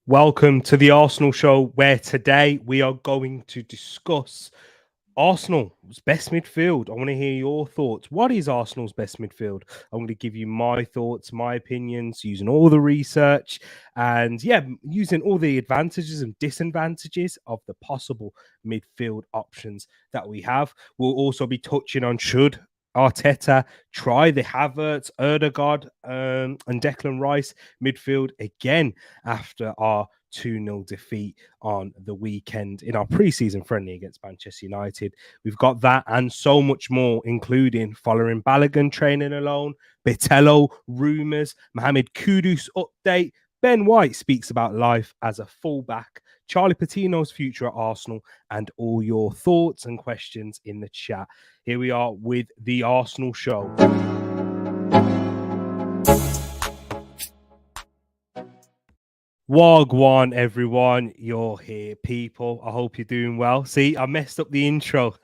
Welcome to the Arsenal show, where today we are going to discuss Arsenal's best midfield. I want to hear your thoughts. What is Arsenal's best midfield? I'm going to give you my thoughts, my opinions, using all the research and, using all the advantages and disadvantages of the possible midfield options that we have. We'll also be touching on should Arteta try the Havertz, Erdegaard, and Declan Rice midfield again after our 2-0 defeat on the weekend in our pre-season friendly against Manchester United. We've got that and so much more, including following Balogun training alone, Bitello rumours, Mohammed Kudus update, Ben White speaks about life as a fullback, Charlie Patino's future at Arsenal, and all your thoughts and questions in the chat. Here we are with the Arsenal show. Wagwan, everyone. You're here, people. I hope you're doing well. See, I messed up the intro.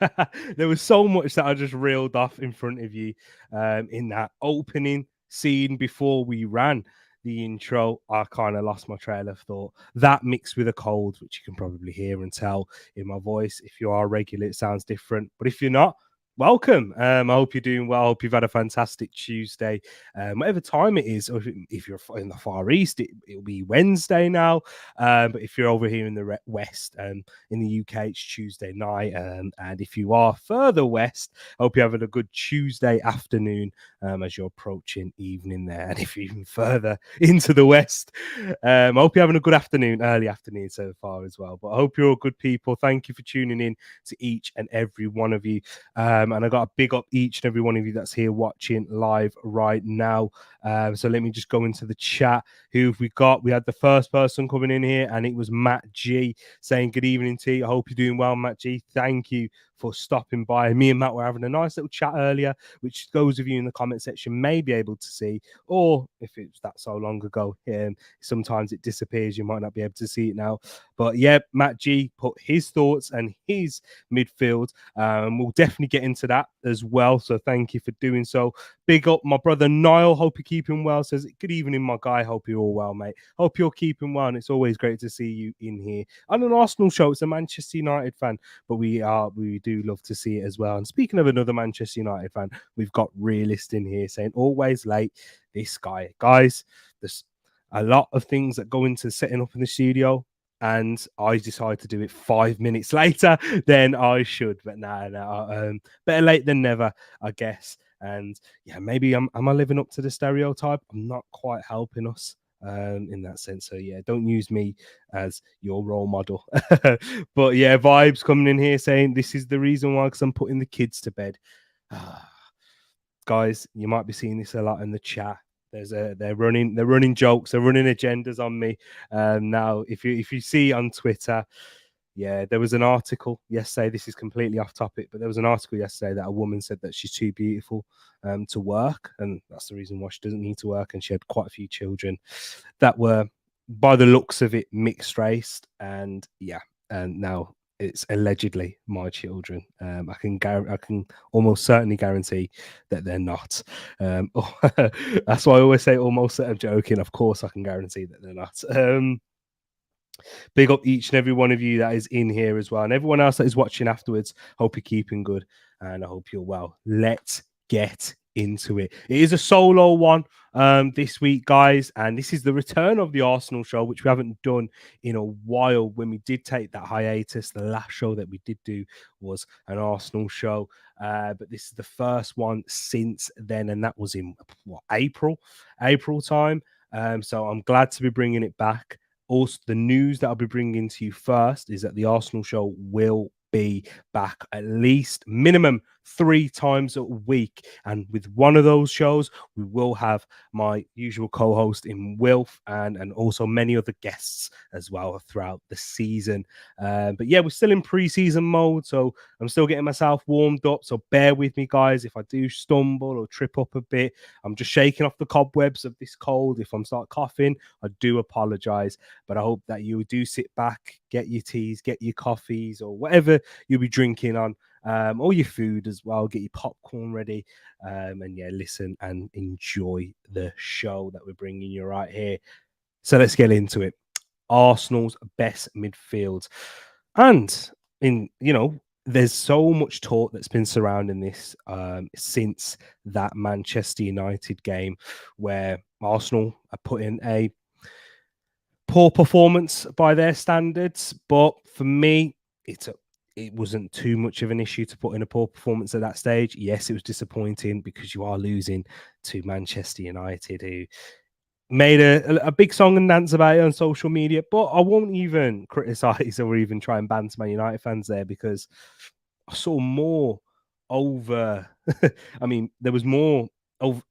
There was so much that I just reeled off in front of you in that opening scene before we ran the intro. I kind of lost my trail of thought. That mixed with a cold, which you can probably hear and tell in my voice. If you are regular, it sounds different. But if you're not, welcome. I hope you're doing well. I hope you've had a fantastic Tuesday. Whatever time it is, or if you're in the Far East, it'll be Wednesday now. But if you're over here in the West, in the UK, it's Tuesday night. And if you are further west, I hope you're having a good Tuesday afternoon as you're approaching evening there. And if you're even further into the West, I hope you're having a good afternoon, early afternoon so far as well. But I hope you're all good people. Thank you for tuning in to each and every one of you. And I got to big up each and every one of you that's here watching live right now. So let me just go into the chat. Who have we got? We had the first person coming in here, and it was Matt G saying, "Good evening to you. I hope you're doing well, Matt G. Thank you for stopping by." Me and Matt were having a nice little chat earlier, which those of you in the comment section may be able to see, or if it's that so long ago, sometimes it disappears. You might not be able to see it now. But yeah, Matt G put his thoughts and his midfield. We'll definitely get into that as well. So thank you for doing so. Big up my brother Niall. Hope you're keeping well. Says, "Good evening, my guy. Hope you're all well, mate. Hope you're keeping well. And it's always great to see you in here on an Arsenal show. It's a Manchester United fan, but we do love to see it as well." And speaking of another Manchester United fan, we've got Realist in here saying, "Always late." This guy, guys, there's a lot of things that go into setting up in the studio, and I decided to do it 5 minutes later than I should. But better late than never, I guess. And yeah, maybe am I living up to the stereotype? I'm not quite helping us in that sense. So yeah, don't use me as your role model. But yeah, Vibes coming in here saying this is the reason why, because I'm putting the kids to bed. Guys, you might be seeing this a lot in the chat. They're running jokes, they're running agendas on me. Now, if you see on Twitter, yeah, there was an article yesterday. This is completely off topic, but there was an article yesterday that a woman said that she's too beautiful to work, and that's the reason why she doesn't need to work. And she had quite a few children that were, by the looks of it, mixed race. And yeah, and now it's allegedly my children. I can almost certainly guarantee that they're not. That's why I always say almost. I'm joking. Of course, I can guarantee that they're not. Big up each and every one of you that is in here as well, and everyone else that is watching afterwards. Hope you're keeping good, and I hope you're well. Let's get into it. It is a solo one this week, guys, and this is the return of the Arsenal show, which we haven't done in a while. When we did take that hiatus, the last show that we did do was an Arsenal show, but this is the first one since then, and that was in April time. So I'm glad to be bringing it back. Also, the news that I'll be bringing to you first is that the Arsenal show will be back at least minimum 3 times a week. And with one of those shows, we will have my usual co-host in Wilf and also many other guests as well throughout the season. But yeah, we're still in pre-season mode, so I'm still getting myself warmed up. So bear with me, guys, if I do stumble or trip up a bit. I'm just shaking off the cobwebs of this cold. If I'm start coughing, I do apologize. But I hope that you do sit back, get your teas, get your coffees, or whatever you'll be drinking on. Or your food as well. Get your popcorn ready, and yeah, listen and enjoy the show that we're bringing you right here. So let's get into it. Arsenal's best midfield. And there's so much talk that's been surrounding this since that Manchester United game where Arsenal are putting a poor performance by their standards. But for me, it wasn't too much of an issue to put in a poor performance at that stage. Yes, it was disappointing because you are losing to Manchester United, who made a big song and dance about it on social media. But I won't even criticize or even try and banter Man United fans there, because I saw more over. I mean, there was more of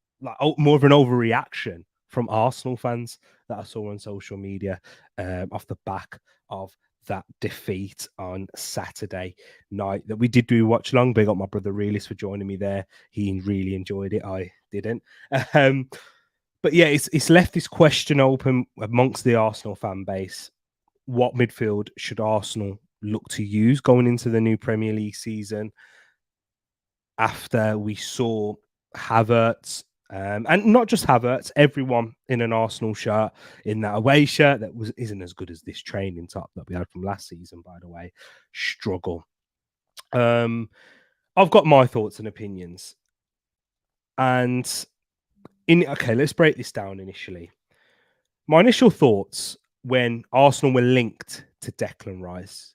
more of an overreaction from Arsenal fans that I saw on social media off the back of that defeat on Saturday night. That we did do watch long. Big up my brother Realist for joining me there. He really enjoyed it. I didn't. But yeah, it's left this question open amongst the Arsenal fan base. What midfield should Arsenal look to use going into the new Premier League season, after we saw Havertz, and not just Havertz, everyone in an Arsenal shirt, in that away shirt that isn't as good as this training top that we had from last season, by the way, struggle. I've got my thoughts and opinions. And let's break this down initially. My initial thoughts when Arsenal were linked to Declan Rice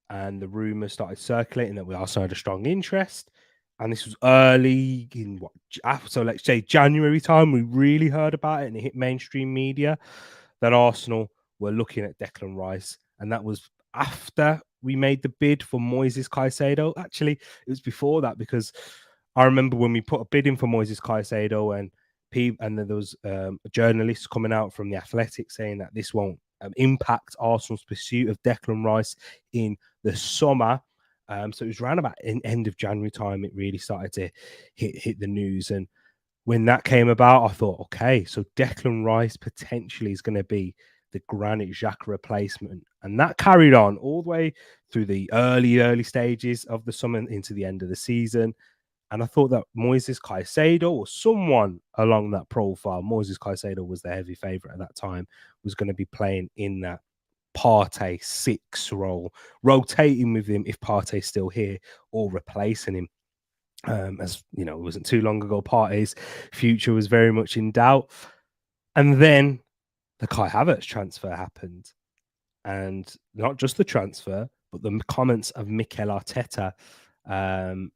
and the rumours started circulating that we also had a strong interest, and this was early in so let's say January time, we really heard about it and it hit mainstream media that Arsenal were looking at Declan Rice, and that was after we made the bid for Moises Caicedo. Actually, it was before that, because I remember when we put a bid in for Moises Caicedo, and then there was a journalist coming out from the Athletic saying that this won't impact Arsenal's pursuit of Declan Rice in the summer. So it was around about end of January time it really started to hit the news. And when that came about, I thought, okay, so Declan Rice potentially is going to be the Granit Xhaka replacement. And that carried on all the way through the early stages of the summer into the end of the season. And I thought that Moises Caicedo, or someone along that profile, Moises Caicedo was the heavy favourite at that time, was going to be playing in that Partey 6 role, rotating with him if Partey's still here, or replacing him. As you know, it wasn't too long ago, Partey's future was very much in doubt. And then the Kai Havertz transfer happened. And not just the transfer, but the comments of Mikel Arteta,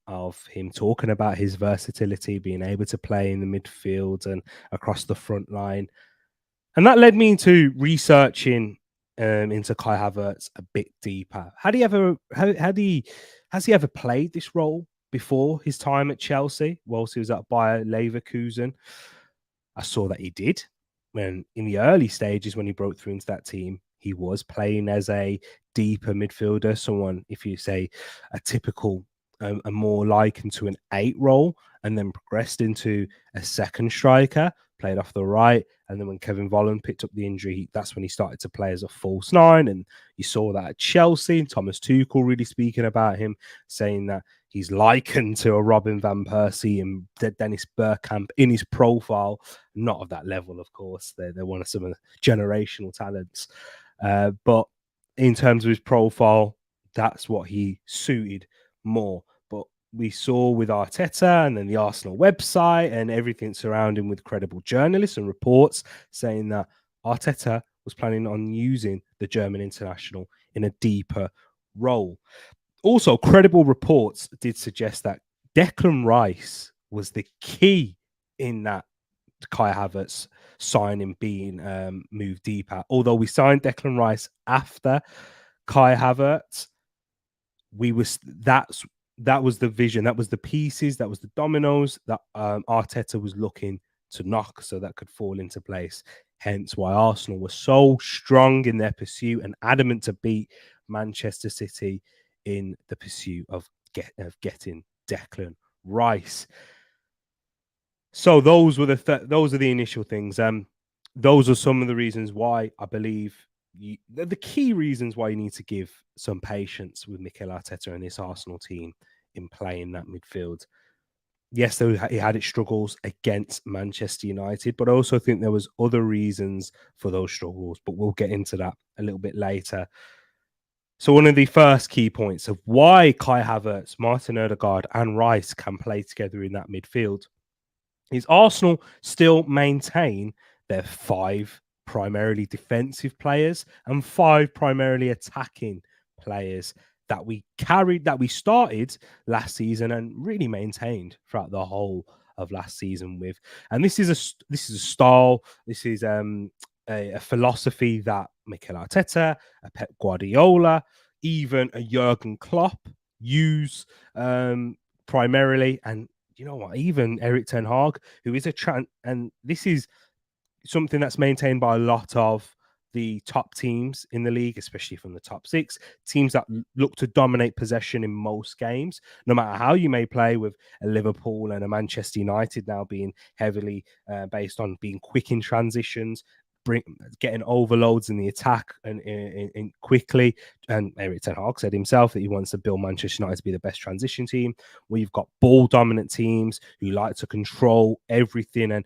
of him talking about his versatility, being able to play in the midfield and across the front line. And that led me into researching into Kai Havertz a bit deeper. Has he ever played this role before his time at Chelsea whilst he was at Bayer Leverkusen? I saw that he did. When in the early stages, when he broke through into that team, he was playing as a deeper midfielder, someone, if you say, a typical, a more likened to an 8 role, and then progressed into a second striker, played off the right. And then when Kevin Volland picked up the injury, that's when he started to play as a false 9. And you saw that at Chelsea, Thomas Tuchel really speaking about him, saying that he's likened to a Robin van Persie and Dennis Bergkamp in his profile. Not of that level, of course. They're one of some of the generational talents. But in terms of his profile, that's what he suited more. But we saw with Arteta and then the Arsenal website and everything surrounding with credible journalists and reports saying that Arteta was planning on using the German international in a deeper role. Also, credible reports did suggest that Declan Rice was the key in that Kai Havertz signing being moved deeper. Although we signed Declan Rice after Kai Havertz, that was the vision, that was the pieces, that was the dominoes that Arteta was looking to knock so that could fall into place. Hence why Arsenal were so strong in their pursuit and adamant to beat Manchester City in the pursuit of getting Declan Rice. So those are the initial things. Those are some of the reasons why I believe the key reasons why you need to give some patience with Mikel Arteta and this Arsenal team in playing that midfield. yes, he had its struggles against Manchester United, but I also think there was other reasons for those struggles. But we'll get into that a little bit later. So one of the first key points of why Kai Havertz, Martin Odegaard, and Rice can play together in that midfield is Arsenal still maintain their 5 primarily defensive players and 5 primarily attacking players that we started last season and really maintained throughout the whole of last season with. And this is a style, this is a philosophy that Mikel Arteta, a Pep Guardiola, even a Jurgen Klopp use primarily. And you know what? Even Erik Ten Hag, who is and this is something that's maintained by a lot of the top teams in the league, especially from the top 6 teams that look to dominate possession in most games, no matter how you may play, with a Liverpool and a Manchester United now being heavily based on being quick in transitions, getting overloads in the attack and quickly. And Erik Ten Hag said himself that he wants to build Manchester United to be the best transition team. We've got ball dominant teams who like to control everything and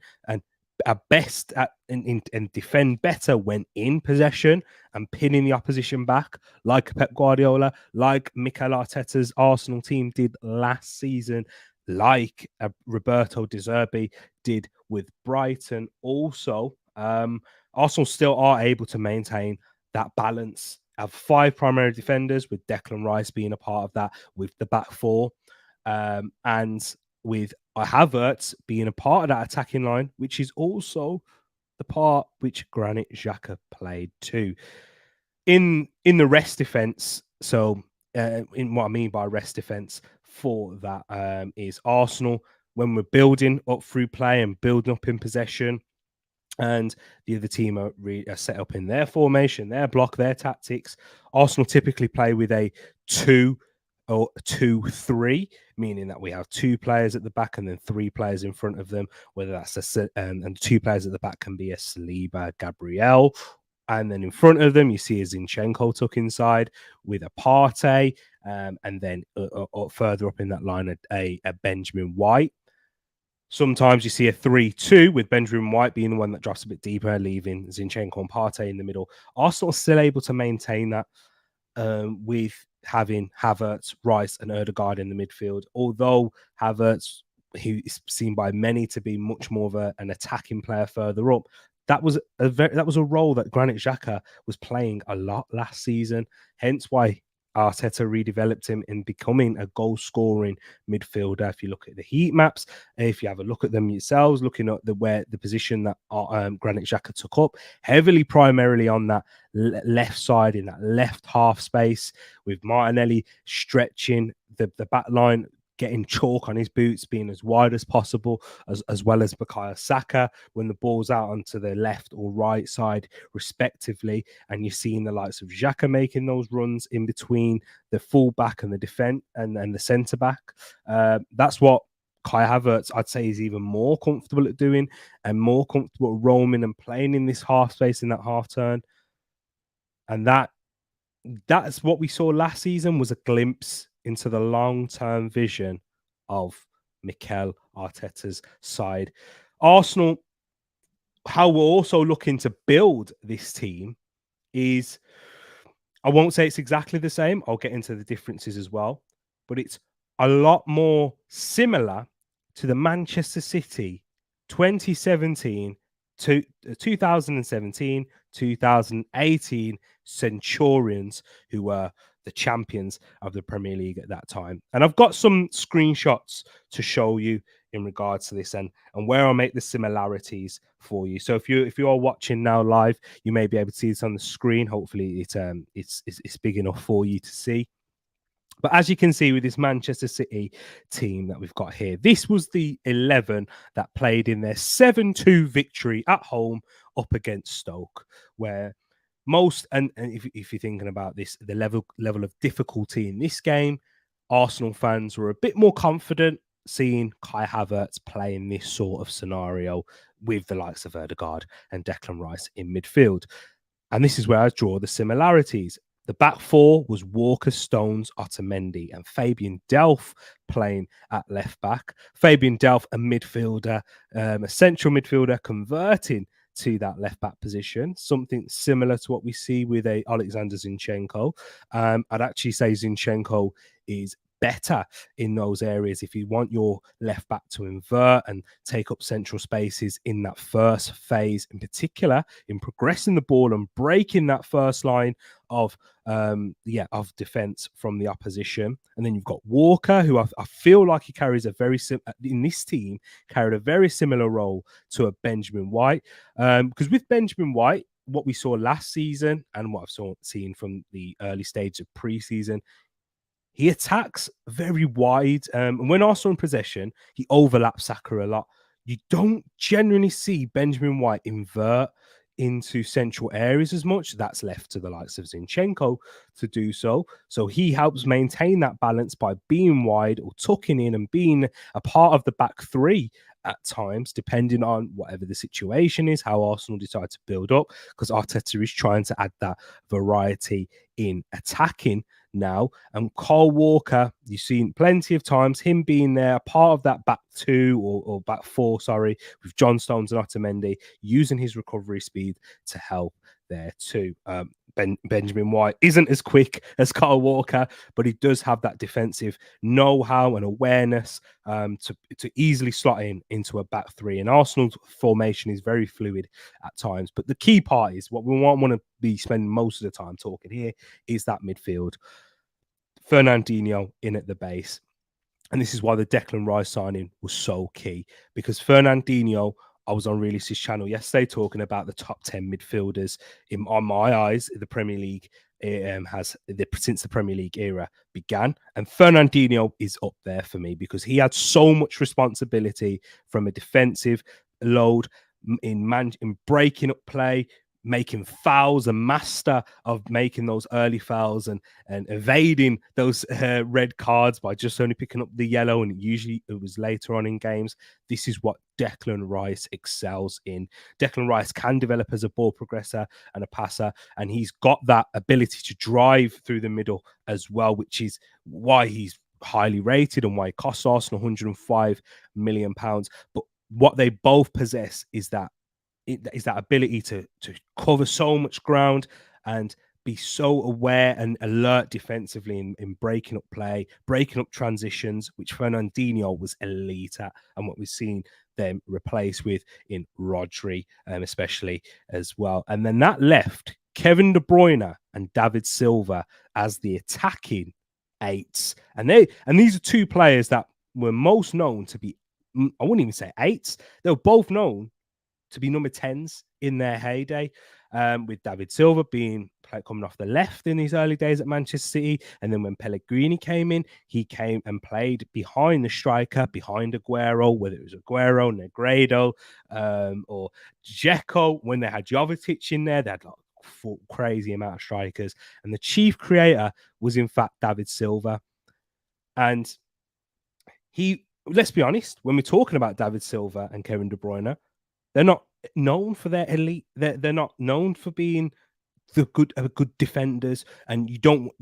are best at and defend better when in possession and pinning the opposition back, like Pep Guardiola, like Mikel Arteta's Arsenal team did last season, like Roberto De Zerbi did with Brighton. Also, Arsenal still are able to maintain that balance of 5 primary defenders, with Declan Rice being a part of that, with the back 4, and with Havertz being a part of that attacking line, which is also the part which Granit Xhaka played too. In the rest defense, so in what I mean by rest defense for that is Arsenal, when we're building up through play and building up in possession, and the other team are set up in their formation, their block, their tactics. Arsenal typically play with a 2-3, meaning that we have 2 players at the back and then 3 players in front of them, whether that's and 2 players at the back can be a Saliba, Gabriel, and then in front of them you see a Zinchenko tuck inside with a Partey, and then further up in that line a Benjamin White. Sometimes you see a 3-2 with Benjamin White being the one that drops a bit deeper, leaving Zinchenko and Partey in the middle. Arsenal are still able to maintain that with having Havertz, Rice, and Odegaard in the midfield. Although Havertz, who is seen by many to be much more of an attacking player further up, that was a role that Granit Xhaka was playing a lot last season. Hence why Arteta redeveloped him in becoming a goal-scoring midfielder. If you look at the heat maps, if you have a look at them yourselves, looking at the position that Granit Xhaka took up, heavily primarily on that left side, in that left half space, with Martinelli stretching the back line, getting chalk on his boots, being as wide as possible, as well as Bukayo Saka when the ball's out onto the left or right side, respectively. And you're seeing the likes of Xhaka making those runs in between the fullback and the defense and the centre back. That's what Kai Havertz, I'd say, is even more comfortable at doing, and more comfortable roaming and playing in this half space, in that half turn. And that's what we saw last season, was a glimpse into the long-term vision of Mikel Arteta's side. Arsenal, how we're also looking to build this team is, I won't say it's exactly the same. I'll get into the differences as well, but it's a lot more similar to the Manchester City 2017 to 2017, 2018 Centurions, who were the champions of the Premier League at that time. And I've got some screenshots to show you in regards to this and where I'll make the similarities for you. So if you are watching now live, you may be able to see this on the screen. Hopefully it's big enough for you to see. But as you can see with this Manchester City team that we've got here, this was the 11 that played in their 7-2 victory at home up against Stoke, where most, and if you're thinking about this, the level of difficulty in this game, Arsenal fans were a bit more confident seeing Kai Havertz play in this sort of scenario with the likes of Odegaard and Declan Rice in midfield. And this is where I draw the similarities. The back four was Walker, Stones, Otamendi, and Fabian Delph playing at left back. Fabian Delph, a midfielder, a central midfielder, converting to that left back position, something similar to what we see with a Alexander Zinchenko. I'd actually say Zinchenko is better in those areas if you want your left back to invert and take up central spaces in that first phase, in particular in progressing the ball and breaking that first line of defense from the opposition. And then you've got Walker, who I feel like he carries a very in this team carried a very similar role to a Benjamin White, because with Benjamin White, what we saw last season and what I've seen from the early stage of pre-season, he attacks very wide. And when Arsenal in possession, he overlaps Saka a lot. You don't generally see Benjamin White invert into central areas as much. That's left to the likes of Zinchenko to do so. So he helps maintain that balance by being wide or tucking in and being a part of the back three at times, depending on whatever the situation is, how Arsenal decide to build up, because Arteta is trying to add that variety in attacking now. And Kyle Walker, you've seen plenty of times him being there, part of that back two or back four, with John Stones and Otamendi, using his recovery speed to help there too. Benjamin White isn't as quick as Kyle Walker, but he does have that defensive know-how and awareness to easily slot into a back three. And Arsenal's formation is very fluid at times. But the key part is what we want to be spending most of the time talking here is that midfield. Fernandinho in at the base. And this is why the Declan Rice signing was so key, because Fernandinho, I was on Realist's channel yesterday talking about the top 10 midfielders on my eyes, the Premier League since the Premier League era began. And Fernandinho is up there for me because he had so much responsibility from a defensive load in breaking up play, making fouls, a master of making those early fouls and evading those red cards by just only picking up the yellow. And usually it was later on in games. This is what Declan Rice excels in. Declan Rice can develop as a ball progressor and a passer, and he's got that ability to drive through the middle as well, which is why he's highly rated and why it costs Arsenal £105 million. But what they both possess is that ability to cover so much ground and be so aware and alert defensively in breaking up play, breaking up transitions, which Fernandinho was elite at, and what we've seen them replace with in Rodri, especially as well. And then that left Kevin De Bruyne and David Silva as the attacking eights. And these are two players that were most known to be, I wouldn't even say eights, they were both known to be number 10s in their heyday, with David Silva coming off the left in his early days at Manchester City. And then when Pellegrini came in, he came and played behind the striker, behind Aguero, whether it was Aguero, Negredo, or Dzeko. When they had Jovetic in there, they had like a crazy amount of strikers. And the chief creator was, in fact, David Silva. And let's be honest, when we're talking about David Silva and Kevin De Bruyne, they're not known for their elite. They're not known for being good defenders, and you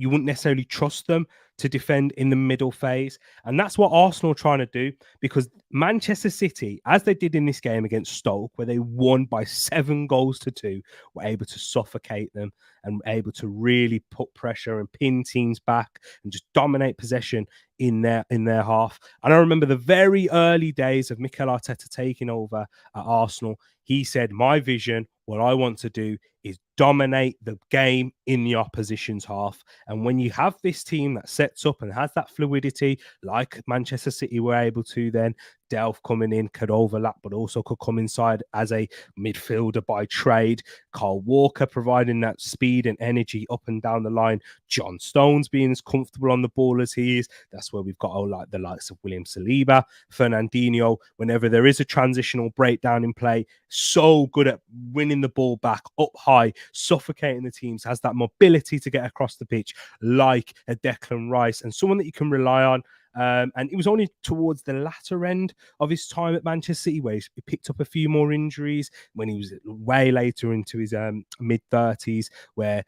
wouldn't necessarily trust them to defend in the middle phase. And that's what Arsenal are trying to do, because Manchester City, as they did in this game against Stoke, where they won by 7-2, were able to suffocate them and able to really put pressure and pin teams back and just dominate possession in their half. And I remember the very early days of Mikel Arteta taking over at Arsenal. He said, my vision, what I want to do is dominate the game in the opposition's half. And when you have this team that sets up and has that fluidity, like Manchester City were able to then, Delph coming in could overlap, but also could come inside as a midfielder by trade. Kyle Walker providing that speed and energy up and down the line. John Stones being as comfortable on the ball as he is. That's where we've got the likes of William Saliba, Fernandinho. Whenever there is a transitional breakdown in play, so good at winning the ball back up high, suffocating the teams, has that mobility to get across the pitch like a Declan Rice, and someone that you can rely on. And it was only towards the latter end of his time at Manchester City where he picked up a few more injuries, when he was way later into his mid-30s, where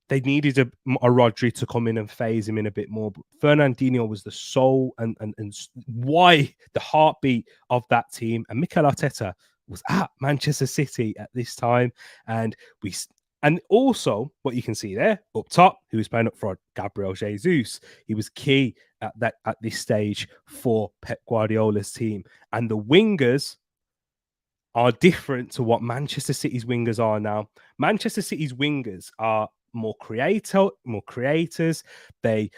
they needed a Rodri to come in and phase him in a bit more. But Fernandinho was the soul and why the heartbeat of that team. And Mikel Arteta was at Manchester City at this time, and also what you can see there up top, who was playing up front, Gabriel Jesus. He was key at this stage for Pep Guardiola's team, and the wingers are different to what Manchester City's wingers are now. Manchester City's wingers are more creators. They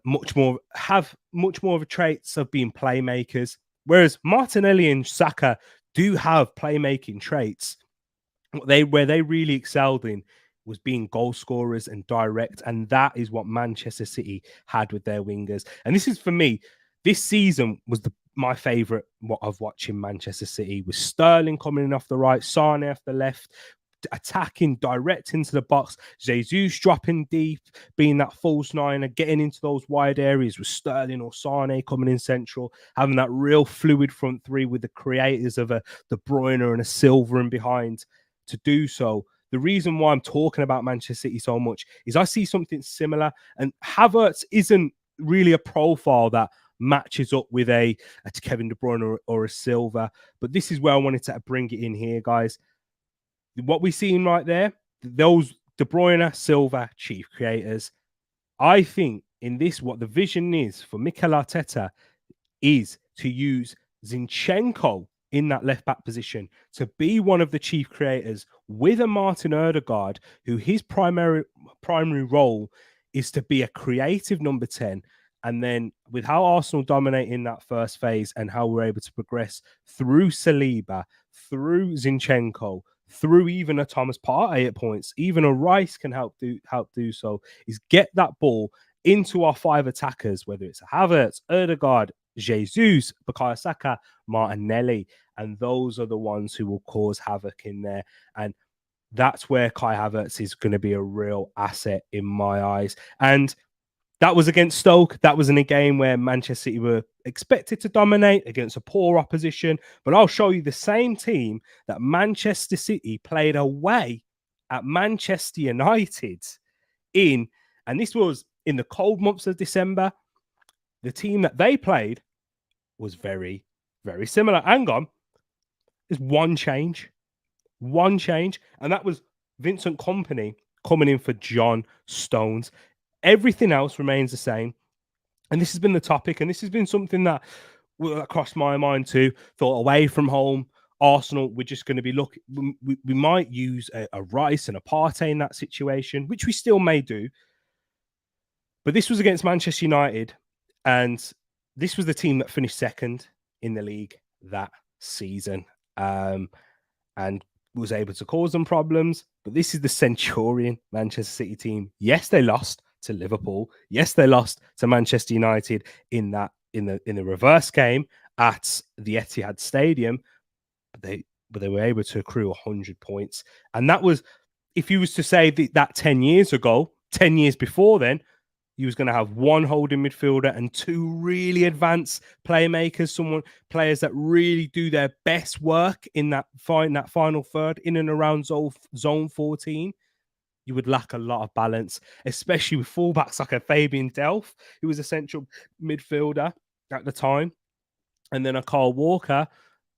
much more of a traits of being playmakers, whereas Martinelli and Saka do have playmaking traits. Where they really excelled in was being goal scorers and direct, and that is what Manchester City had with their wingers. And this is, for me, this season was my favourite of watching Manchester City, with Sterling coming in off the right, Sane off the left, attacking direct into the box, Jesus dropping deep, being that false niner, getting into those wide areas with Sterling or Sane coming in central, having that real fluid front three with the creators of a De Bruyne and a Silva in behind to do so. The reason why I'm talking about Manchester City so much is I see something similar, and Havertz isn't really a profile that matches up with a Kevin De Bruyne or a Silva, but this is where I wanted to bring it in here, guys. What we're seeing right there, those De Bruyne, Silva, chief creators. I think in this, what the vision is for Mikel Arteta is to use Zinchenko in that left back position to be one of the chief creators with a Martin Odegaard, who his primary role is to be a creative number 10. And then with how Arsenal dominate in that first phase and how we're able to progress through Saliba, through Zinchenko, through even a Thomas Partey at points, even a Rice can help do so, is get that ball into our five attackers, whether it's Havertz, Odegaard, Jesus, Bukayo Saka, Martinelli, and those are the ones who will cause havoc in there. And that's where Kai Havertz is going to be a real asset in my eyes. And that was against Stoke. That was in a game where Manchester City were expected to dominate against a poor opposition. But I'll show you the same team that Manchester City played away at Manchester United in, and this was in the cold months of December. The team that they played was very, very similar. Hang on. There's one change, and that was Vincent Kompany coming in for John Stones. Everything else remains the same. And this has been the topic, and this has been something that crossed my mind too. Thought away from home, Arsenal, we're just going to be looking. We might use a Rice and a Partey in that situation, which we still may do. But this was against Manchester United, and this was the team that finished second in the league that season, and was able to cause them problems. But this is the Centurion Manchester City team. Yes, they lost to Liverpool. Yes, they lost to Manchester United in the reverse game at the Etihad Stadium. But they were able to accrue 100 points, and that was, if you was to say that 10 years ago, 10 years before then, you was going to have one holding midfielder and two really advanced playmakers, players that really do their best work in that final third, in and around zone 14. You would lack a lot of balance, especially with fullbacks like a Fabian Delph, who was a central midfielder at the time, and then a Kyle Walker.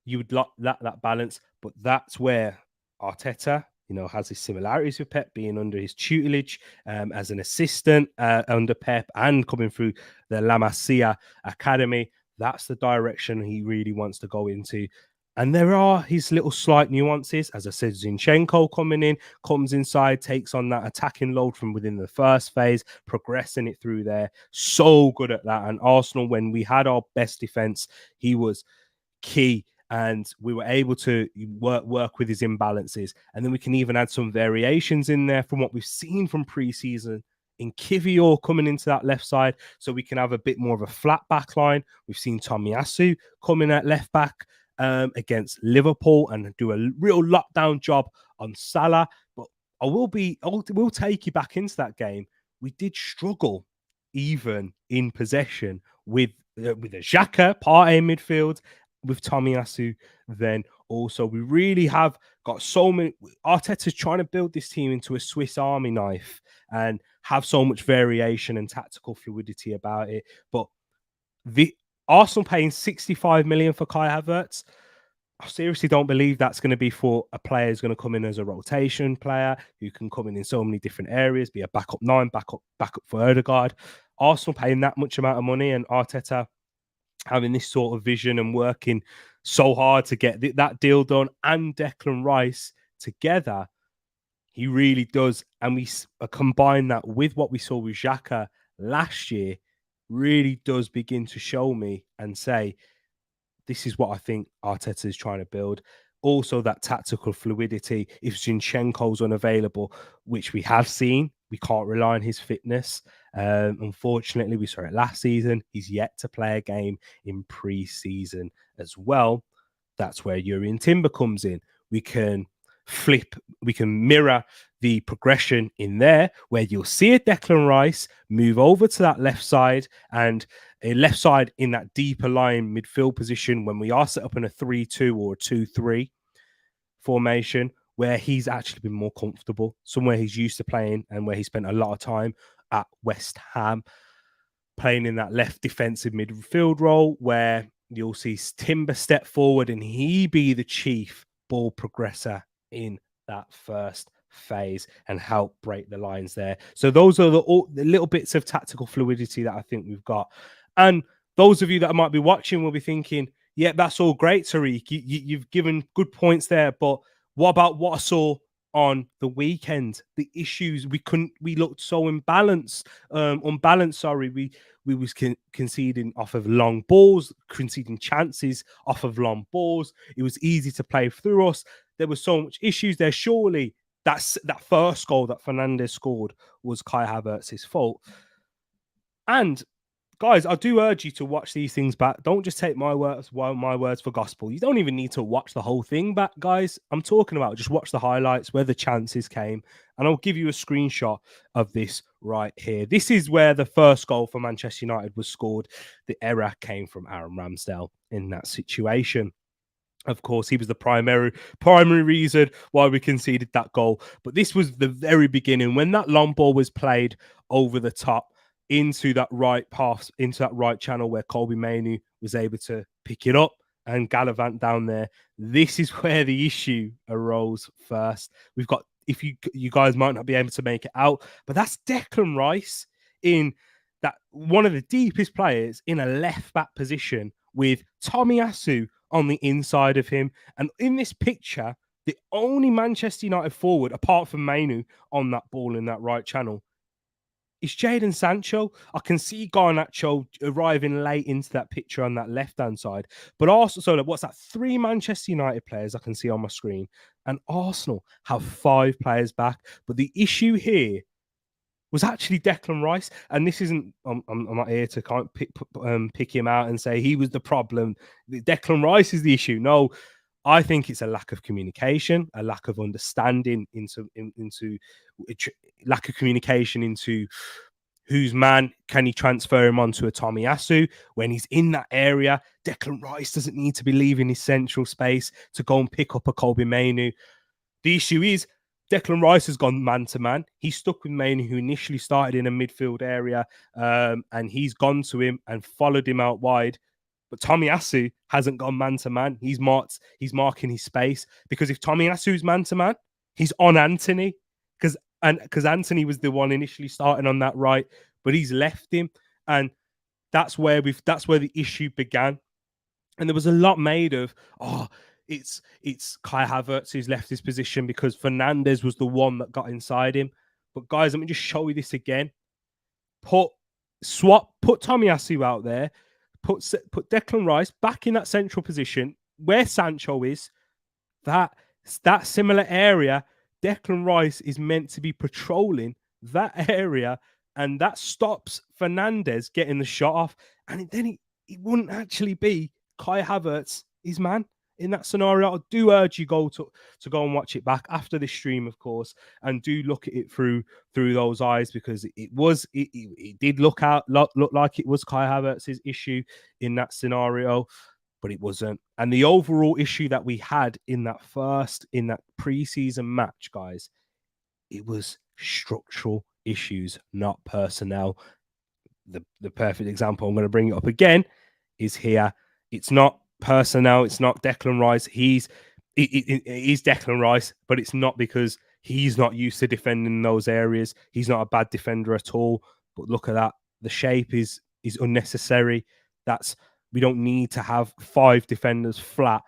You would lack that balance, but that's where Arteta, has his similarities with Pep, being under his tutelage as an assistant under Pep and coming through the La Masia Academy. That's the direction he really wants to go into. And there are his little slight nuances. As I said, Zinchenko coming in, comes inside, takes on that attacking load from within the first phase, progressing it through there. So good at that. And Arsenal, when we had our best defense, he was key. And we were able to work with his imbalances. And then we can even add some variations in there from what we've seen from pre-season in Kivior coming into that left side, so we can have a bit more of a flat back line. We've seen Tomiyasu coming at left back against Liverpool and do a real lockdown job on Salah. But we'll take you back into that game. We did struggle even in possession with a Xhaka, Partey in midfield, with Tomiyasu then Also, we really have got so many. Arteta's trying to build this team into a Swiss Army knife and have so much variation and tactical fluidity about it. But the Arsenal paying 65 million for Kai Havertz, I seriously don't believe that's going to be for a player who's going to come in as a rotation player who can come in so many different areas, be a backup 9, backup for Odegaard. Arsenal paying that much amount of money, and Arteta having this sort of vision and working so hard to get that deal done, and Declan Rice together, he really does. And we combine that with what we saw with Xhaka last year, really does begin to show me and say, this is what I think Arteta is trying to build. Also, that tactical fluidity. If Zinchenko's unavailable, which we have seen, we can't rely on his fitness. Unfortunately, we saw it last season. He's yet to play a game in pre-season as well. That's where Jurrien Timber comes in. We can mirror the progression in there, where you'll see a Declan Rice move over to that left side, and a left side in that deeper line midfield position when we are set up in a 3-2 or a 2-3 formation, where he's actually been more comfortable, somewhere he's used to playing and where he spent a lot of time at West Ham, playing in that left defensive midfield role, where you'll see Timber step forward and he be the chief ball progressor in that first phase and help break the lines there. So those are the little bits of tactical fluidity that I think we've got. And those of you that might be watching will be thinking, yeah, that's all great, Tereak. You've given good points there, but what about what I saw on the weekend? The issues we looked so unbalanced. We was conceding off of long balls, conceding chances off of long balls. It was easy to play through us. There was so much issues there. Surely that first goal that Fernandes scored was Kai Havertz's fault. And guys, I do urge you to watch these things back. Don't just take my words for gospel. You don't even need to watch the whole thing back, guys. I'm talking about just watch the highlights where the chances came. And I'll give you a screenshot of this right here. This is where the first goal for Manchester United was scored. The error came from Aaron Ramsdale in that situation. Of course, he was the primary reason why we conceded that goal. But this was the very beginning when that long ball was played over the top into that right path, into that right channel where Kobbie Mainoo was able to pick it up and gallivant down there. This is where the issue arose first. We've got, if you guys might not be able to make it out, but that's Declan Rice in that one of the deepest players in a left back position with Tomiyasu on the inside of him. And in this picture, the only Manchester United forward, apart from Mainoo, on that ball in that right channel is Jadon Sancho. I can see Garnacho arriving late into that picture on that left-hand side. But also, so what's that? 3 Manchester United players I can see on my screen. And Arsenal have 5 players back. But the issue here was actually Declan Rice. And this isn't, I'm not here to pick him out and say he was the problem. Declan Rice is the issue. No, I think it's a lack of communication, a lack of understanding into lack of communication into whose man can he transfer him onto a Tomiyasu when he's in that area. Declan Rice doesn't need to be leaving his central space to go and pick up a Kobbie Mainoo. The issue is Declan Rice has gone man-to-man. He's stuck with Mainoo, who initially started in a midfield area, and he's gone to him and followed him out wide. But Tomiyasu hasn't gone man-to-man. He's marking his space. Because if Tomiyasu's man-to-man, he's on Anthony. Because Anthony was the one initially starting on that right, but he's left him. And that's where the issue began. And there was a lot made of, it's Kai Havertz who's left his position because Fernandes was the one that got inside him. But guys, let me just show you this again. Put Tomiyasu out there. Put Declan Rice back in that central position where Sancho is. That similar area, Declan Rice is meant to be patrolling that area, and that stops Fernandes getting the shot off. And then it wouldn't actually be Kai Havertz, his man, in that scenario. I do urge you to go and watch it back after this stream, of course, and do look at it through those eyes, because it did look like it was Kai Havertz's issue in that scenario. but it wasn't. And the overall issue that we had in that preseason match, guys, it was structural issues, not personnel. The perfect example, I'm going to bring it up again, is here. It's not personnel. It's not Declan Rice. He's Declan Rice, but it's not because he's not used to defending those areas. He's not a bad defender at all. But look at that. The shape is unnecessary. We don't need to have 5 defenders flat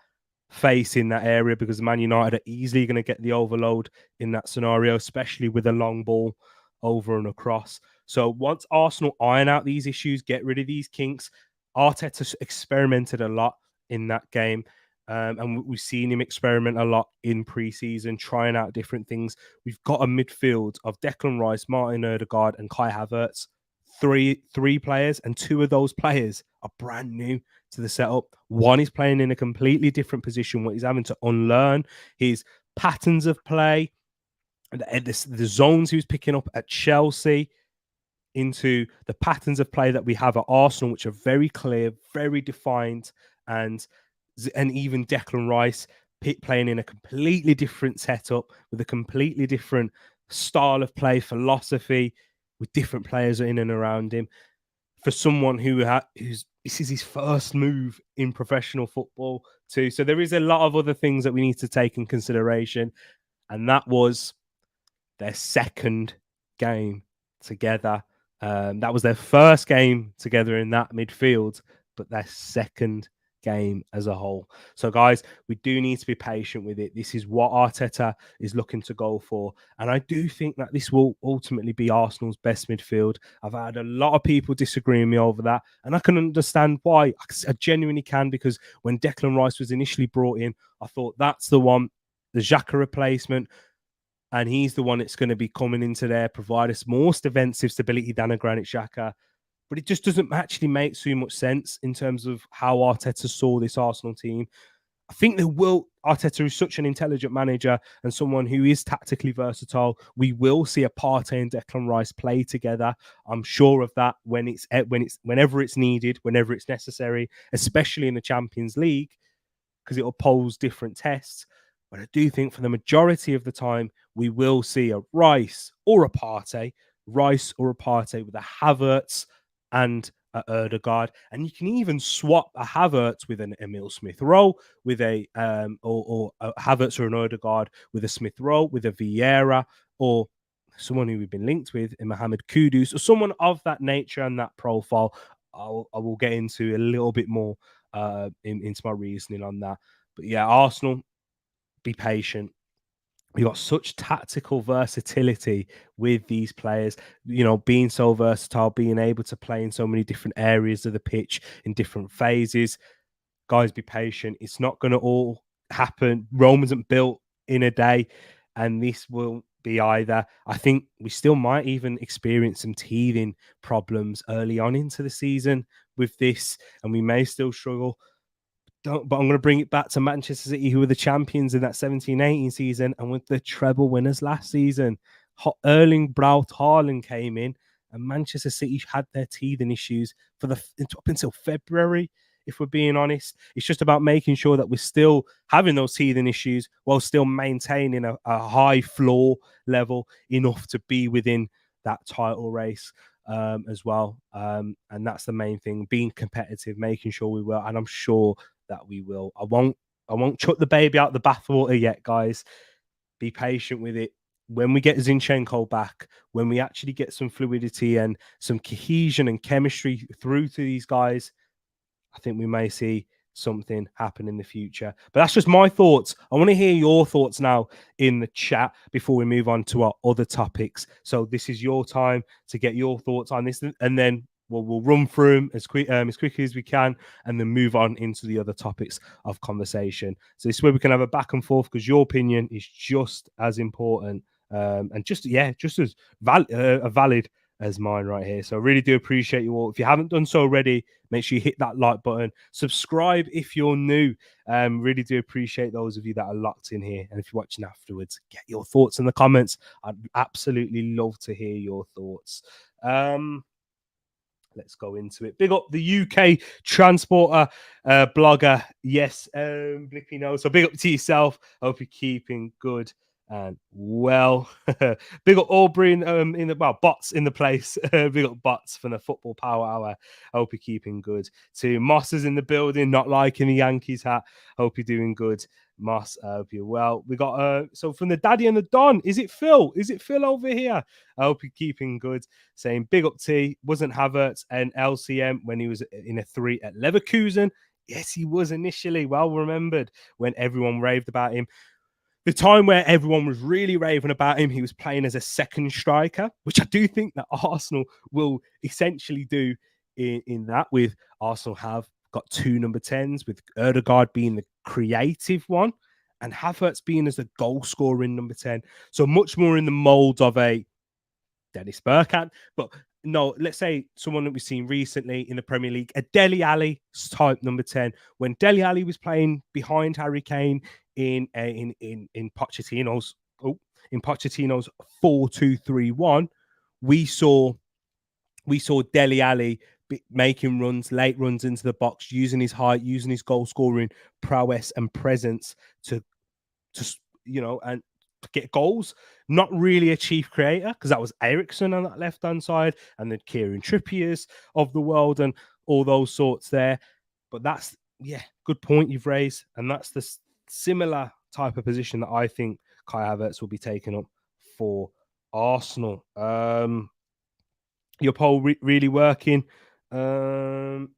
facing that area, because Man United are easily going to get the overload in that scenario, especially with a long ball over and across. So once Arsenal iron out these issues, get rid of these kinks, Arteta experimented a lot in that game. And we've seen him experiment a lot in pre-season, trying out different things. We've got a midfield of Declan Rice, Martin Odegaard, and Kai Havertz. Three players, and 2 of those players are brand new to the setup. One is playing in a completely different position, where he's having to unlearn his patterns of play, the zones he was picking up at Chelsea, into the patterns of play that we have at Arsenal, which are very clear, very defined, and even Declan Rice playing in a completely different setup with a completely different style of play, philosophy, with different players in and around him. For someone who's this is his first move in professional football too. So there is a lot of other things that we need to take in consideration. And that was their second game together. That was their first game together in that midfield, but their second game as a whole. So, guys, we do need to be patient with it. This is what Arteta is looking to go for. And I do think that this will ultimately be Arsenal's best midfield. I've had a lot of people disagreeing with me over that, and I can understand why. I genuinely can, because when Declan Rice was initially brought in, I thought that's the one, the Xhaka replacement. And he's the one that's going to be coming into there, provide us more defensive stability than a Granit Xhaka. But it just doesn't actually make so much sense in terms of how Arteta saw this Arsenal team. I think Arteta is such an intelligent manager and someone who is tactically versatile. We will see a Partey and Declan Rice play together. I'm sure of that whenever it's needed, whenever it's necessary, especially in the Champions League, because it'll pose different tests. But I do think for the majority of the time, we will see a Rice or a Partey with a Havertz and a Odegaard. And you can even swap a Havertz with an Emil Smith-Rowe, with a Havertz or an Odegaard with a Smith-Rowe, with a Vieira, or someone who we've been linked with, in Mohammed Kudus, or someone of that nature and that profile. I will get into a little bit more into my reasoning on that. But yeah, Arsenal, be patient. We got such tactical versatility with these players, being so versatile, being able to play in so many different areas of the pitch in different phases. Guys, be patient. It's not going to all happen. Rome isn't built in a day, and this will be either. I think we still might even experience some teething problems early on into the season with this, and we may still struggle. But I'm going to bring it back to Manchester City, who were the champions in that 17-18 season and with the treble winners last season. Erling Braut Haaland came in, and Manchester City had their teething issues up until February, if we're being honest. It's just about making sure that we're still having those teething issues while still maintaining a high floor level enough to be within that title race as well. And that's the main thing, being competitive, making sure we will. And I'm sure that we will. I won't chuck the baby out the bathwater yet, guys. Be patient with it. When we get Zinchenko back, when we actually get some fluidity and some cohesion and chemistry through to these guys, I think we may see something happen in the future. But that's just my thoughts. I want to hear your thoughts now in the chat before we move on to our other topics. So this is your time to get your thoughts on this, and then we'll run through them as quickly as we can, and then move on into the other topics of conversation. So this is where we can have a back and forth, because your opinion is just as important and just as valid as mine right here. So I really do appreciate you all. If you haven't done so already, make sure you hit that like button. Subscribe if you're new. Really do appreciate those of you that are locked in here. And if you're watching afterwards, get your thoughts in the comments. I'd absolutely love to hear your thoughts. let's go into it. Big up the UK transporter blogger. Yes, Blippy knows. So big up to yourself. Hope you're keeping good and well. Big up Aubrey in the bots in the place. Big up bots from the Football Power Hour. Hope you're keeping good. To Moss is in the building, not liking the Yankees hat. Hope you're doing good. Moss, I hope you're well. We got so from the Daddy and the Don, is it Phil? Is it Phil over here? I hope you're keeping good. Saying big up T, wasn't Havertz and LCM when he was in a 3 at Leverkusen? Yes, he was initially. Well remembered when everyone raved about him. The time where everyone was really raving about him, he was playing as a second striker, which I do think that Arsenal will essentially do in that. With Arsenal have got 2 number 10s, with Odegaard being the creative one and Havertz being as a goal scoring number 10. So much more in the mold of a Dennis Bergkamp. But no, let's say someone that we've seen recently in the Premier League, a Dele Alli type number 10. When Dele Alli was playing behind Harry Kane in Pochettino's 4-2-3-1, we saw Dele Alli making runs, late runs into the box, using his height, using his goal scoring prowess and presence to and get goals. Not really a chief creator, because that was Eriksen on that left hand side, and then Kieran Trippier's of the world and all those sorts there. But that's good point you've raised, and that's the similar type of position that I think Kai Havertz will be taking up for Arsenal. Your poll really working, I'm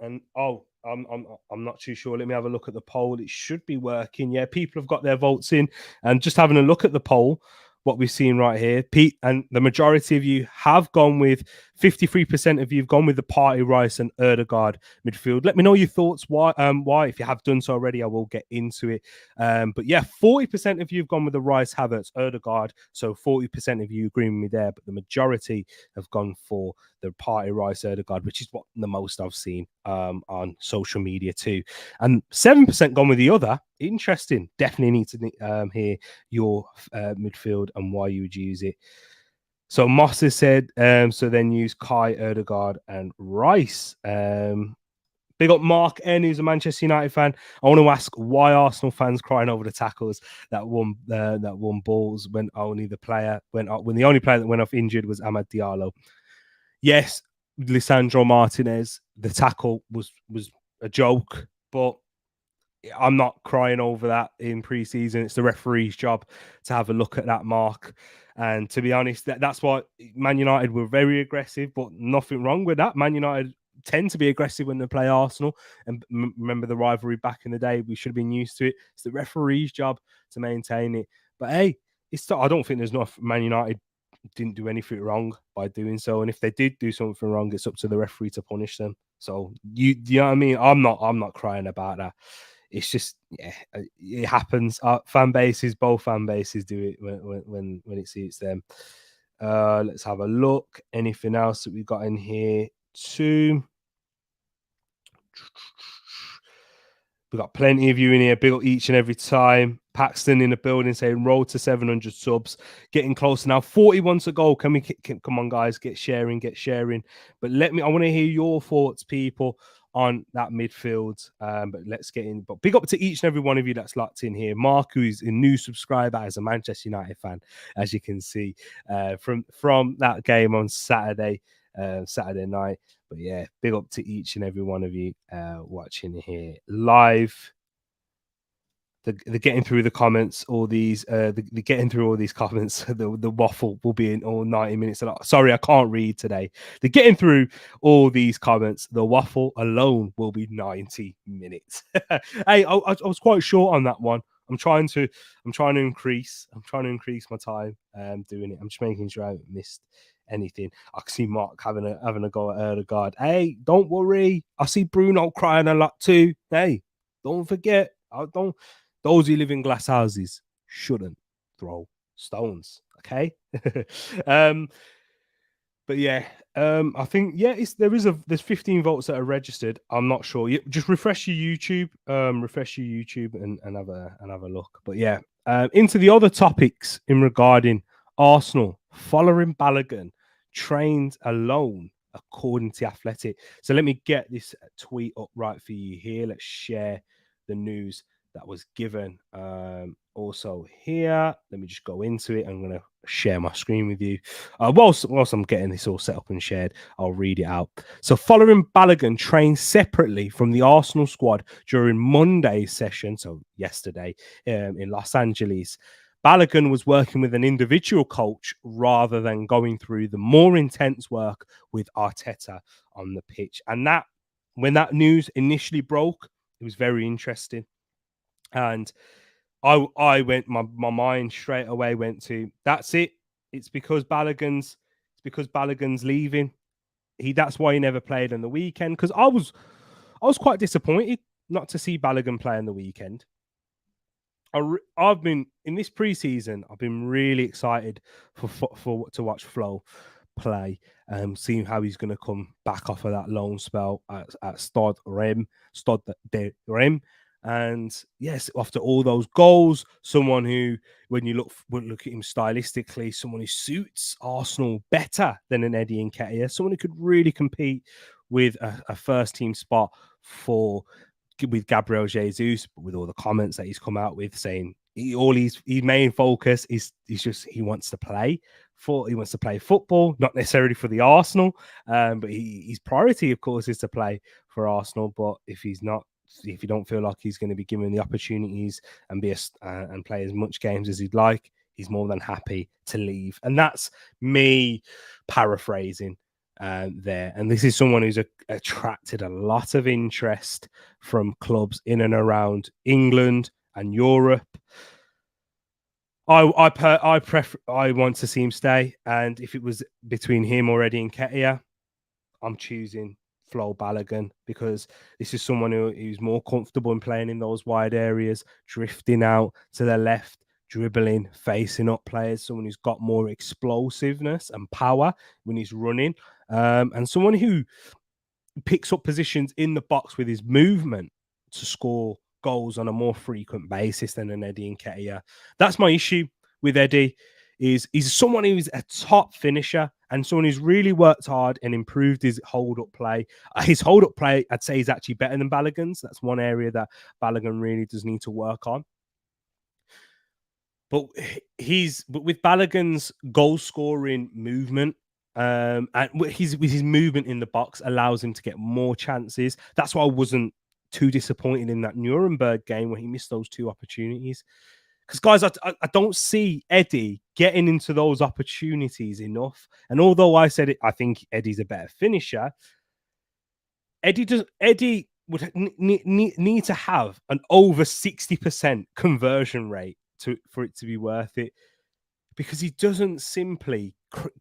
not too sure. Let me have a look at the poll. It should be working. Yeah, people have got their votes in, and just having a look at the poll, what we've seen right here, Pete, and the majority of you have gone with 53% of you have gone with the Partey, Rice, and Odegaard midfield. Let me know your thoughts. Why? If you have done so already, I will get into it. But yeah, 40% of you have gone with the Rice, Havertz, Odegaard. So 40% of you agreeing with me there, but the majority have gone for the Partey, Rice, Odegaard, which is what the most I've seen on social media too. And 7% gone with the other. Interesting. Definitely need to hear your midfield and why you would use it. So Moss has said, so then use Kai, Odegaard, and Rice. Big up Mark N, who's a Manchester United fan. I want to ask why Arsenal fans crying over the tackles that won balls when the only player that went off injured was Amad Diallo. Yes, Lisandro Martinez, the tackle was a joke, but I'm not crying over that in pre-season. It's the referee's job to have a look at that mark. And to be honest, that's why Man United were very aggressive, but nothing wrong with that. Man United tend to be aggressive when they play Arsenal. And remember the rivalry back in the day, we should have been used to it. It's the referee's job to maintain it. But hey, I don't think there's enough. Man United didn't do anything wrong by doing so. And if they did do something wrong, it's up to the referee to punish them. So you know what I mean? I'm not crying about that. It's just, it happens. Both fan bases do it when it suits them. Let's have a look. Anything else that we got in here too? We've got plenty of you in here. Big up each and every time. Paxton in the building saying road to 700 subs. Getting closer now. 41 to go. Come on, guys. Get sharing. But I want to hear your thoughts, people, on that midfield. But let's get in. But big up to each and every one of you that's locked in here. Mark, who's a new subscriber, as a Manchester United fan, as you can see from that game on Saturday night. But yeah, big up to each and every one of you watching here live. They're getting through the comments, all these, they're getting through all these comments. The waffle will be in all 90 minutes. Sorry, I can't read today. They're getting through all these comments. The waffle alone will be 90 minutes. Hey, I was quite short on that one. I'm trying to increase my time doing it. I'm just making sure I haven't missed anything. I can see Mark having a go at Odegaard. Hey, don't worry. I see Bruno crying a lot too. Hey, don't forget. Those who live in glass houses shouldn't throw stones. Okay. But yeah, I think there's 15 votes that are registered. I'm not sure. Just refresh your YouTube, and have a look. But yeah, into the other topics in regarding Arsenal. Following Balogun trained alone according to Athletic. So let me get this tweet up right for you here. Let's share the news that was given. Also here, let me just go into it. I'm going to share my screen with you. Whilst I'm getting this all set up and shared, I'll read it out. So following Balogun trained separately from the Arsenal squad during Monday's session, so yesterday, in Los Angeles, Balogun was working with an individual coach rather than going through the more intense work with Arteta on the pitch. And that, when that news initially broke, it was very interesting. And I went, my mind straight away went to, that's it. It's because Balogun's leaving. That's why he never played on the weekend. Because I was quite disappointed not to see Balogun play on the weekend. I've been in this preseason. I've been really excited for to watch Flo play, seeing how he's going to come back off of that loan spell at Stade de Rem. And yes, after all those goals, someone who, when you look at him stylistically, someone who suits Arsenal better than an Eddie Nketiah, someone who could really compete with a first team spot with Gabriel Jesus, but with all the comments that he's come out with saying his main focus is just he wants to play football, not necessarily for the Arsenal, but his priority, of course, is to play for Arsenal. But if you don't feel like he's going to be given the opportunities and and play as much games as he'd like, he's more than happy to leave. And that's me paraphrasing there. And this is someone who's attracted a lot of interest from clubs in and around England and Europe. I want to see him stay, and if it was between him or Eddie Nketiah, I'm choosing Flo Balogun, because this is someone who's more comfortable in playing in those wide areas, drifting out to the left, dribbling, facing up players, someone who's got more explosiveness and power when he's running, and someone who picks up positions in the box with his movement to score goals on a more frequent basis than an Eddie Nketiah. That's my issue with Eddie. He's someone who's a top finisher and someone who's really worked hard and improved his hold-up play. His hold-up play, I'd say, is actually better than Balogun's. That's one area that Balogun really does need to work on. But with Balogun's goal-scoring movement, and his movement in the box allows him to get more chances. That's why I wasn't too disappointed in that Nuremberg game where he missed those 2 opportunities. Because, guys, I don't see Eddie getting into those opportunities enough. And although I said it, I think Eddie's a better finisher, Eddie would need to have an over 60% conversion rate for it to be worth it, because he doesn't simply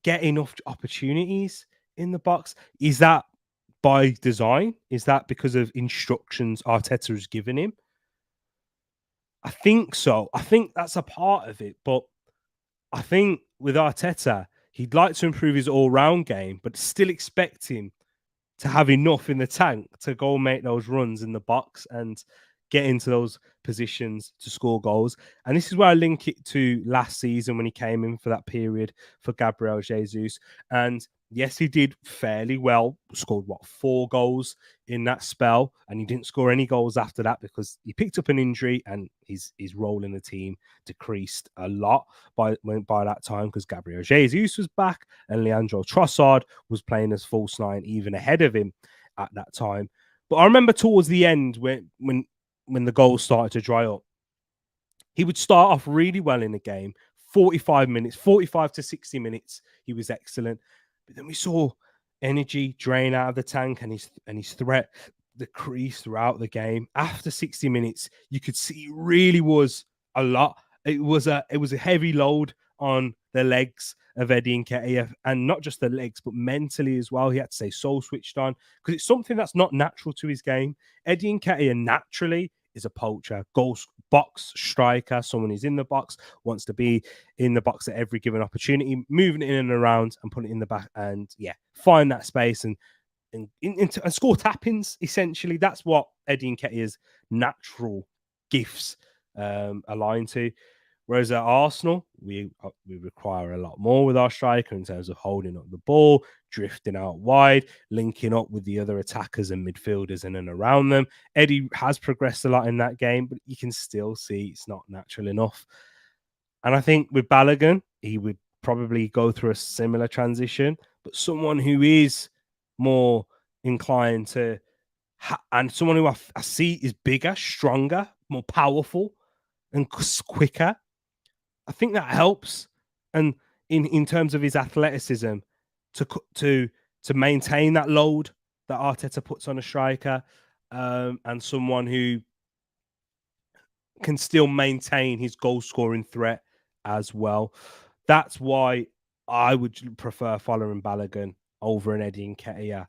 get enough opportunities in the box. Is that by design? Is that because of instructions Arteta has given him? I think so. I think that's a part of it. But I think with Arteta, he'd like to improve his all-round game, but still expect him to have enough in the tank to go make those runs in the box and get into those positions to score goals. And this is where I link it to last season when he came in for that period for Gabriel Jesus. And yes, he did fairly well, scored 4 goals in that spell, and he didn't score any goals after that because he picked up an injury and his role in the team decreased a lot by that time, because Gabriel Jesus was back and Leandro Trossard was playing as false 9 even ahead of him at that time. But I remember towards the end when the goals started to dry up, he would start off really well in the game. 45 to 60 minutes, he was excellent. But then we saw energy drain out of the tank and his threat decrease throughout the game. After 60 minutes, you could see it really was a lot. It was a heavy load on the legs of Eddie Nketiah, and not just the legs, but mentally as well. He had to stay so switched on because it's something that's not natural to his game. Eddie Nketiah naturally is a poacher, box striker, someone who's in the box, wants to be in the box at every given opportunity, moving it in and around and putting it in the back, and find that space and score tap-ins. Essentially, that's what Eddie Nketiah's natural gifts align to. Whereas at Arsenal, we require a lot more with our striker in terms of holding up the ball, drifting out wide, linking up with the other attackers and midfielders in and around them. Eddie has progressed a lot in that game, but you can still see it's not natural enough. And I think with Balogun, he would probably go through a similar transition, but someone who is more inclined to, and someone who I see is bigger, stronger, more powerful, and quicker. I think that helps, and in terms of his athleticism, to maintain that load that Arteta puts on a striker, and someone who can still maintain his goal scoring threat as well. That's why I would prefer following Balogun over an Eddie Nketiah.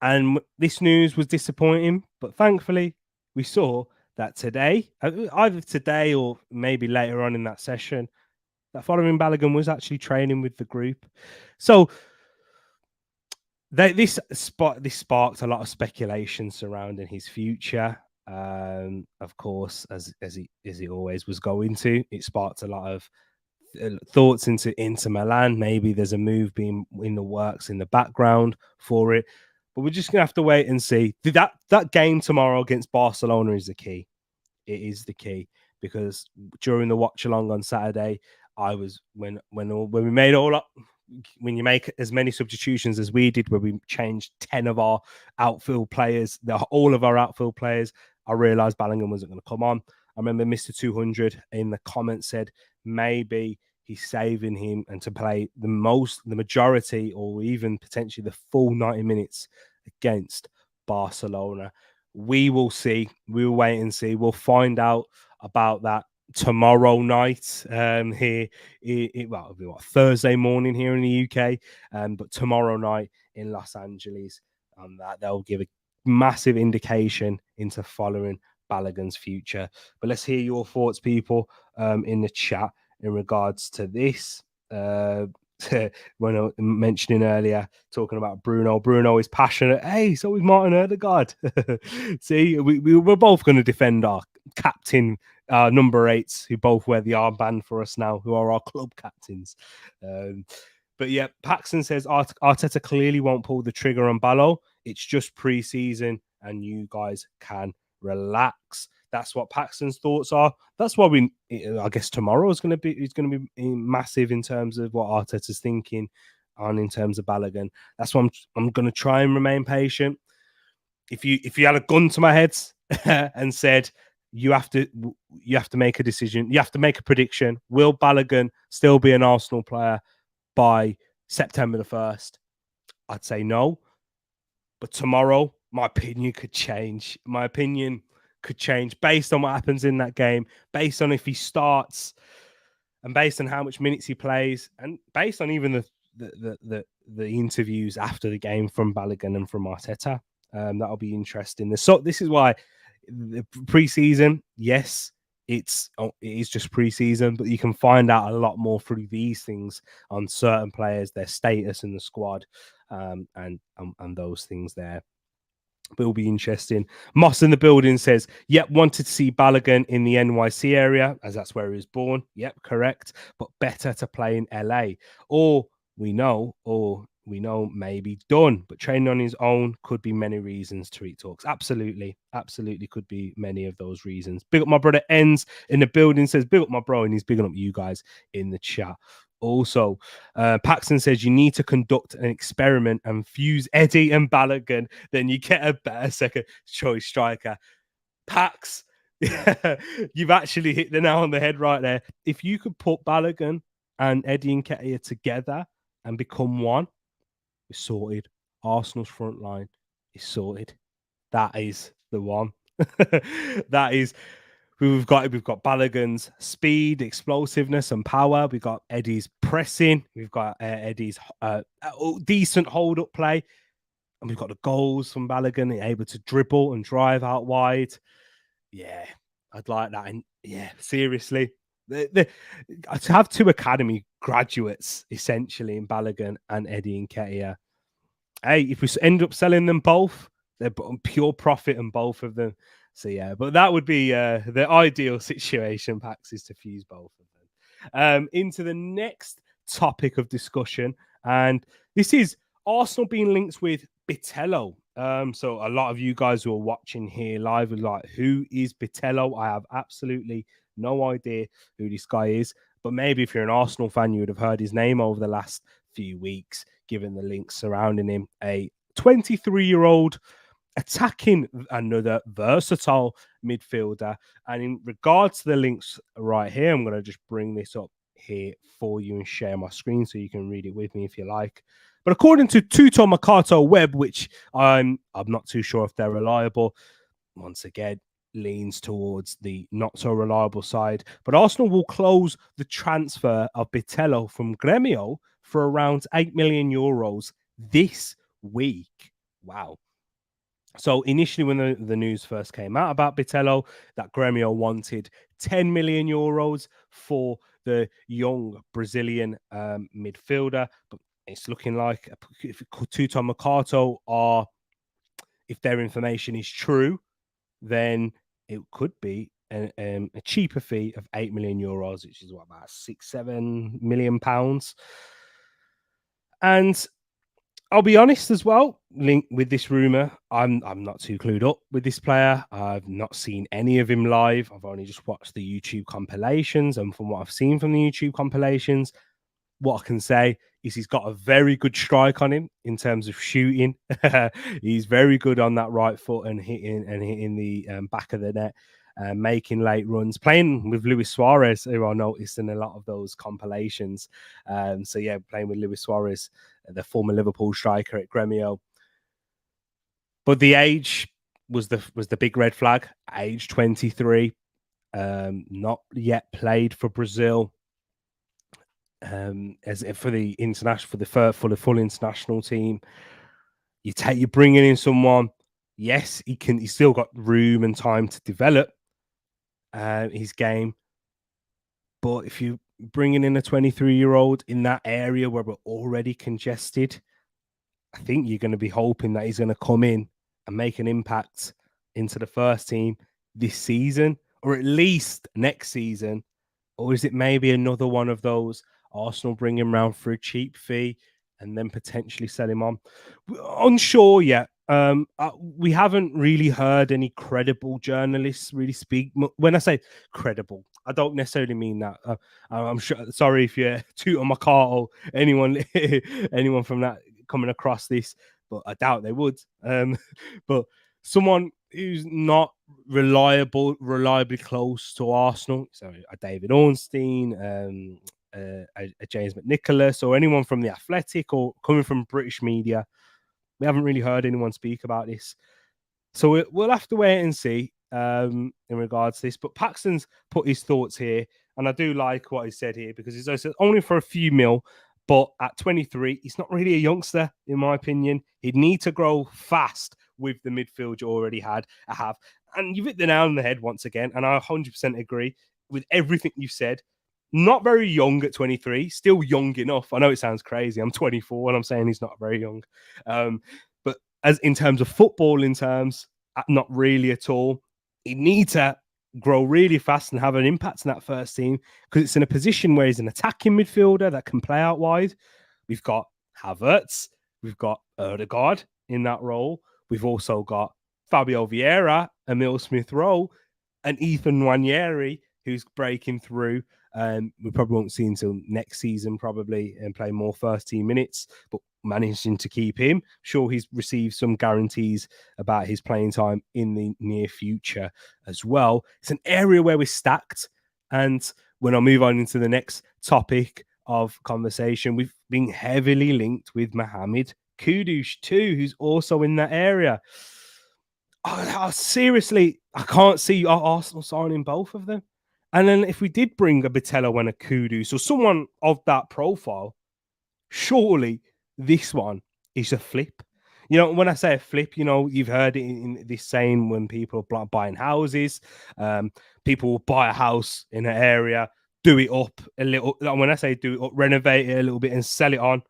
And this news was disappointing, but thankfully we saw that today, either today or maybe later on in that session, that following Balogun was actually training with the group. So this sparked a lot of speculation surrounding his future. Of course, as he always was going to, it sparked a lot of thoughts into Milan. Maybe there's a move being in the works in the background for it, but we're just gonna have to wait and see. That game tomorrow against Barcelona is the key. It is the key, because during the watch along on Saturday, I was when we made all up. When you make as many substitutions as we did, where we changed 10 of our outfield players, all of our outfield players, I realized Balogun wasn't going to come on. I remember Mr. 200 in the comments said maybe he's saving him and to play the majority, or even potentially the full 90 minutes against Barcelona. We will see. We will wait and see. We'll find out about that tomorrow night here. Well, it'll be Thursday morning here in the UK, but tomorrow night in Los Angeles. They'll give a massive indication into following Balogun's future. But let's hear your thoughts, people, in the chat in regards to this. When I was mentioning earlier, talking about Bruno is passionate. Hey, so is Martin Odegaard. See, we're both going to defend our captain, number 8s, who both wear the armband for us now, who are our club captains. But yeah, Paxton says Arteta clearly won't pull the trigger on Balo. It's just pre-season, and you guys can relax. That's what Paxton's thoughts are. That's why I guess tomorrow is going to be massive in terms of what Arteta's thinking on in terms of Balogun. That's why I'm going to try and remain patient. If you had a gun to my head and said you have to make a decision, you have to make a prediction, will Balogun still be an Arsenal player by September the 1st? I'd say no. But tomorrow, my opinion could change. My opinion could change based on what happens in that game, based on if he starts, and based on how much minutes he plays, and based on even the interviews after the game from Balogun and from Arteta. That'll be interesting. So this is why the preseason, yes, it is just preseason, but you can find out a lot more through these things on certain players, their status in the squad, and those things there. But it'll be interesting. Moss in the building says, yep, wanted to see Balogun in the NYC area, as that's where he was born. Yep, correct. But better to play in LA. Or we know maybe done. But training on his own could be many reasons, Tereak talks. Absolutely could be many of those reasons. Big up my brother Ends in the building says, big up my bro, and he's bigging up you guys in the chat. Also, Paxton says you need to conduct an experiment and fuse Eddie and Balogun, then you get a better second choice striker. Pax, you've actually hit the nail on the head right there. If you could put Balogun and Eddie and Nketiah together and become one, it's sorted. Arsenal's front line is sorted. That is the one. That is. We've got Balogun's speed, explosiveness, and power. We've got Eddie's pressing. We've got Eddie's decent hold-up play. And we've got the goals from Balogun, able to dribble and drive out wide. Yeah, I'd like that. And yeah, seriously. To have 2 academy graduates, essentially, in Balogun and Eddie Nketiah. Hey, if we end up selling them both, they're pure profit in both of them. So yeah, but that would be the ideal situation, Pax, is to fuse both of them. Into the next topic of discussion, and this is Arsenal being linked with Bitello. So a lot of you guys who are watching here live are like, who is Bitello? I have absolutely no idea who this guy is. But maybe if you're an Arsenal fan, you would have heard his name over the last few weeks, given the links surrounding him. A 23-year-old attacking another versatile midfielder. And in regards to the links right here, I'm going to just bring this up here for you and share my screen so you can read it with me if you like. But according to Tuto Mercato Web, which I'm not too sure if they're reliable, once again, leans towards the not so reliable side. But Arsenal will close the transfer of Bitello from Gremio for around 8 million euros this week. Wow. So initially, when the news first came out about Bitello, that Gremio wanted 10 million euros for the young Brazilian midfielder, but it's looking like if Tuto Mercato are, if their information is true, then it could be a cheaper fee of 8 million euros, which is what, about 6-7 million pounds. And I'll be honest as well, linked with this rumor, I'm not too clued up with this player. I've not seen any of him live. I've only just watched the YouTube compilations, and from what I've seen from the YouTube compilations, what I can say is he's got a very good strike on him in terms of shooting. He's very good on that right foot and hitting the back of the net, making late runs, playing with Luis Suarez, who I noticed in a lot of those compilations. So yeah, playing with Luis Suarez, the former Liverpool striker at Gremio. But the age was the big red flag. Age 23, not yet played for Brazil. As for the full international team, you're bringing in someone. Yes, he's still got room and time to develop his game, but if you bringing in a 23-year-old in that area where we're already congested, I think you're going to be hoping that he's going to come in and make an impact into the first team this season, or at least next season. Or is it maybe another one of those Arsenal bring him round for a cheap fee and then potentially sell him on? Unsure yet. We haven't really heard any credible journalists really speak. When I say credible, I don't necessarily mean that. I'm sure. Sorry if you're Tuto Mercato, anyone from that coming across this, but I doubt they would. But someone who's not reliably close to Arsenal, so a David Ornstein, a James McNicholas, or anyone from the Athletic or coming from British media. We haven't really heard anyone speak about this. So we'll have to wait and see in regards to this. But Paxton's put his thoughts here, and I do like what he said here because he's only for a few mil, but at 23, he's not really a youngster, in my opinion. He'd need to grow fast with the midfield you already have. And you've hit the nail on the head once again, and I 100% agree with everything you've said. Not very young at 23, still young enough. I know it sounds crazy. I'm 24 and I'm saying he's not very young. But as in terms of football, not really at all. He needs to grow really fast and have an impact in that first team because it's in a position where he's an attacking midfielder that can play out wide. We've got Havertz. We've got Odegaard in that role. We've also got Fabio Vieira, Emil Smith-Rowe, and Ethan Nwaneri, who's breaking through. We probably won't see until next season, probably, and play more first team minutes, but managing to keep him. Sure, he's received some guarantees about his playing time in the near future as well. It's an area where we're stacked. And when I move on into the next topic of conversation, we've been heavily linked with Mohammed Kudus too, who's also in that area. Seriously, I can't see Arsenal signing both of them. And then if we did bring a Bitello and a Kudus or someone of that profile, surely this one is a flip. You know, when I say a flip, you know, you've heard it in this saying when people are buying houses, people will buy a house in an area, do it up a little. When I say do it up, renovate it a little bit and sell it on.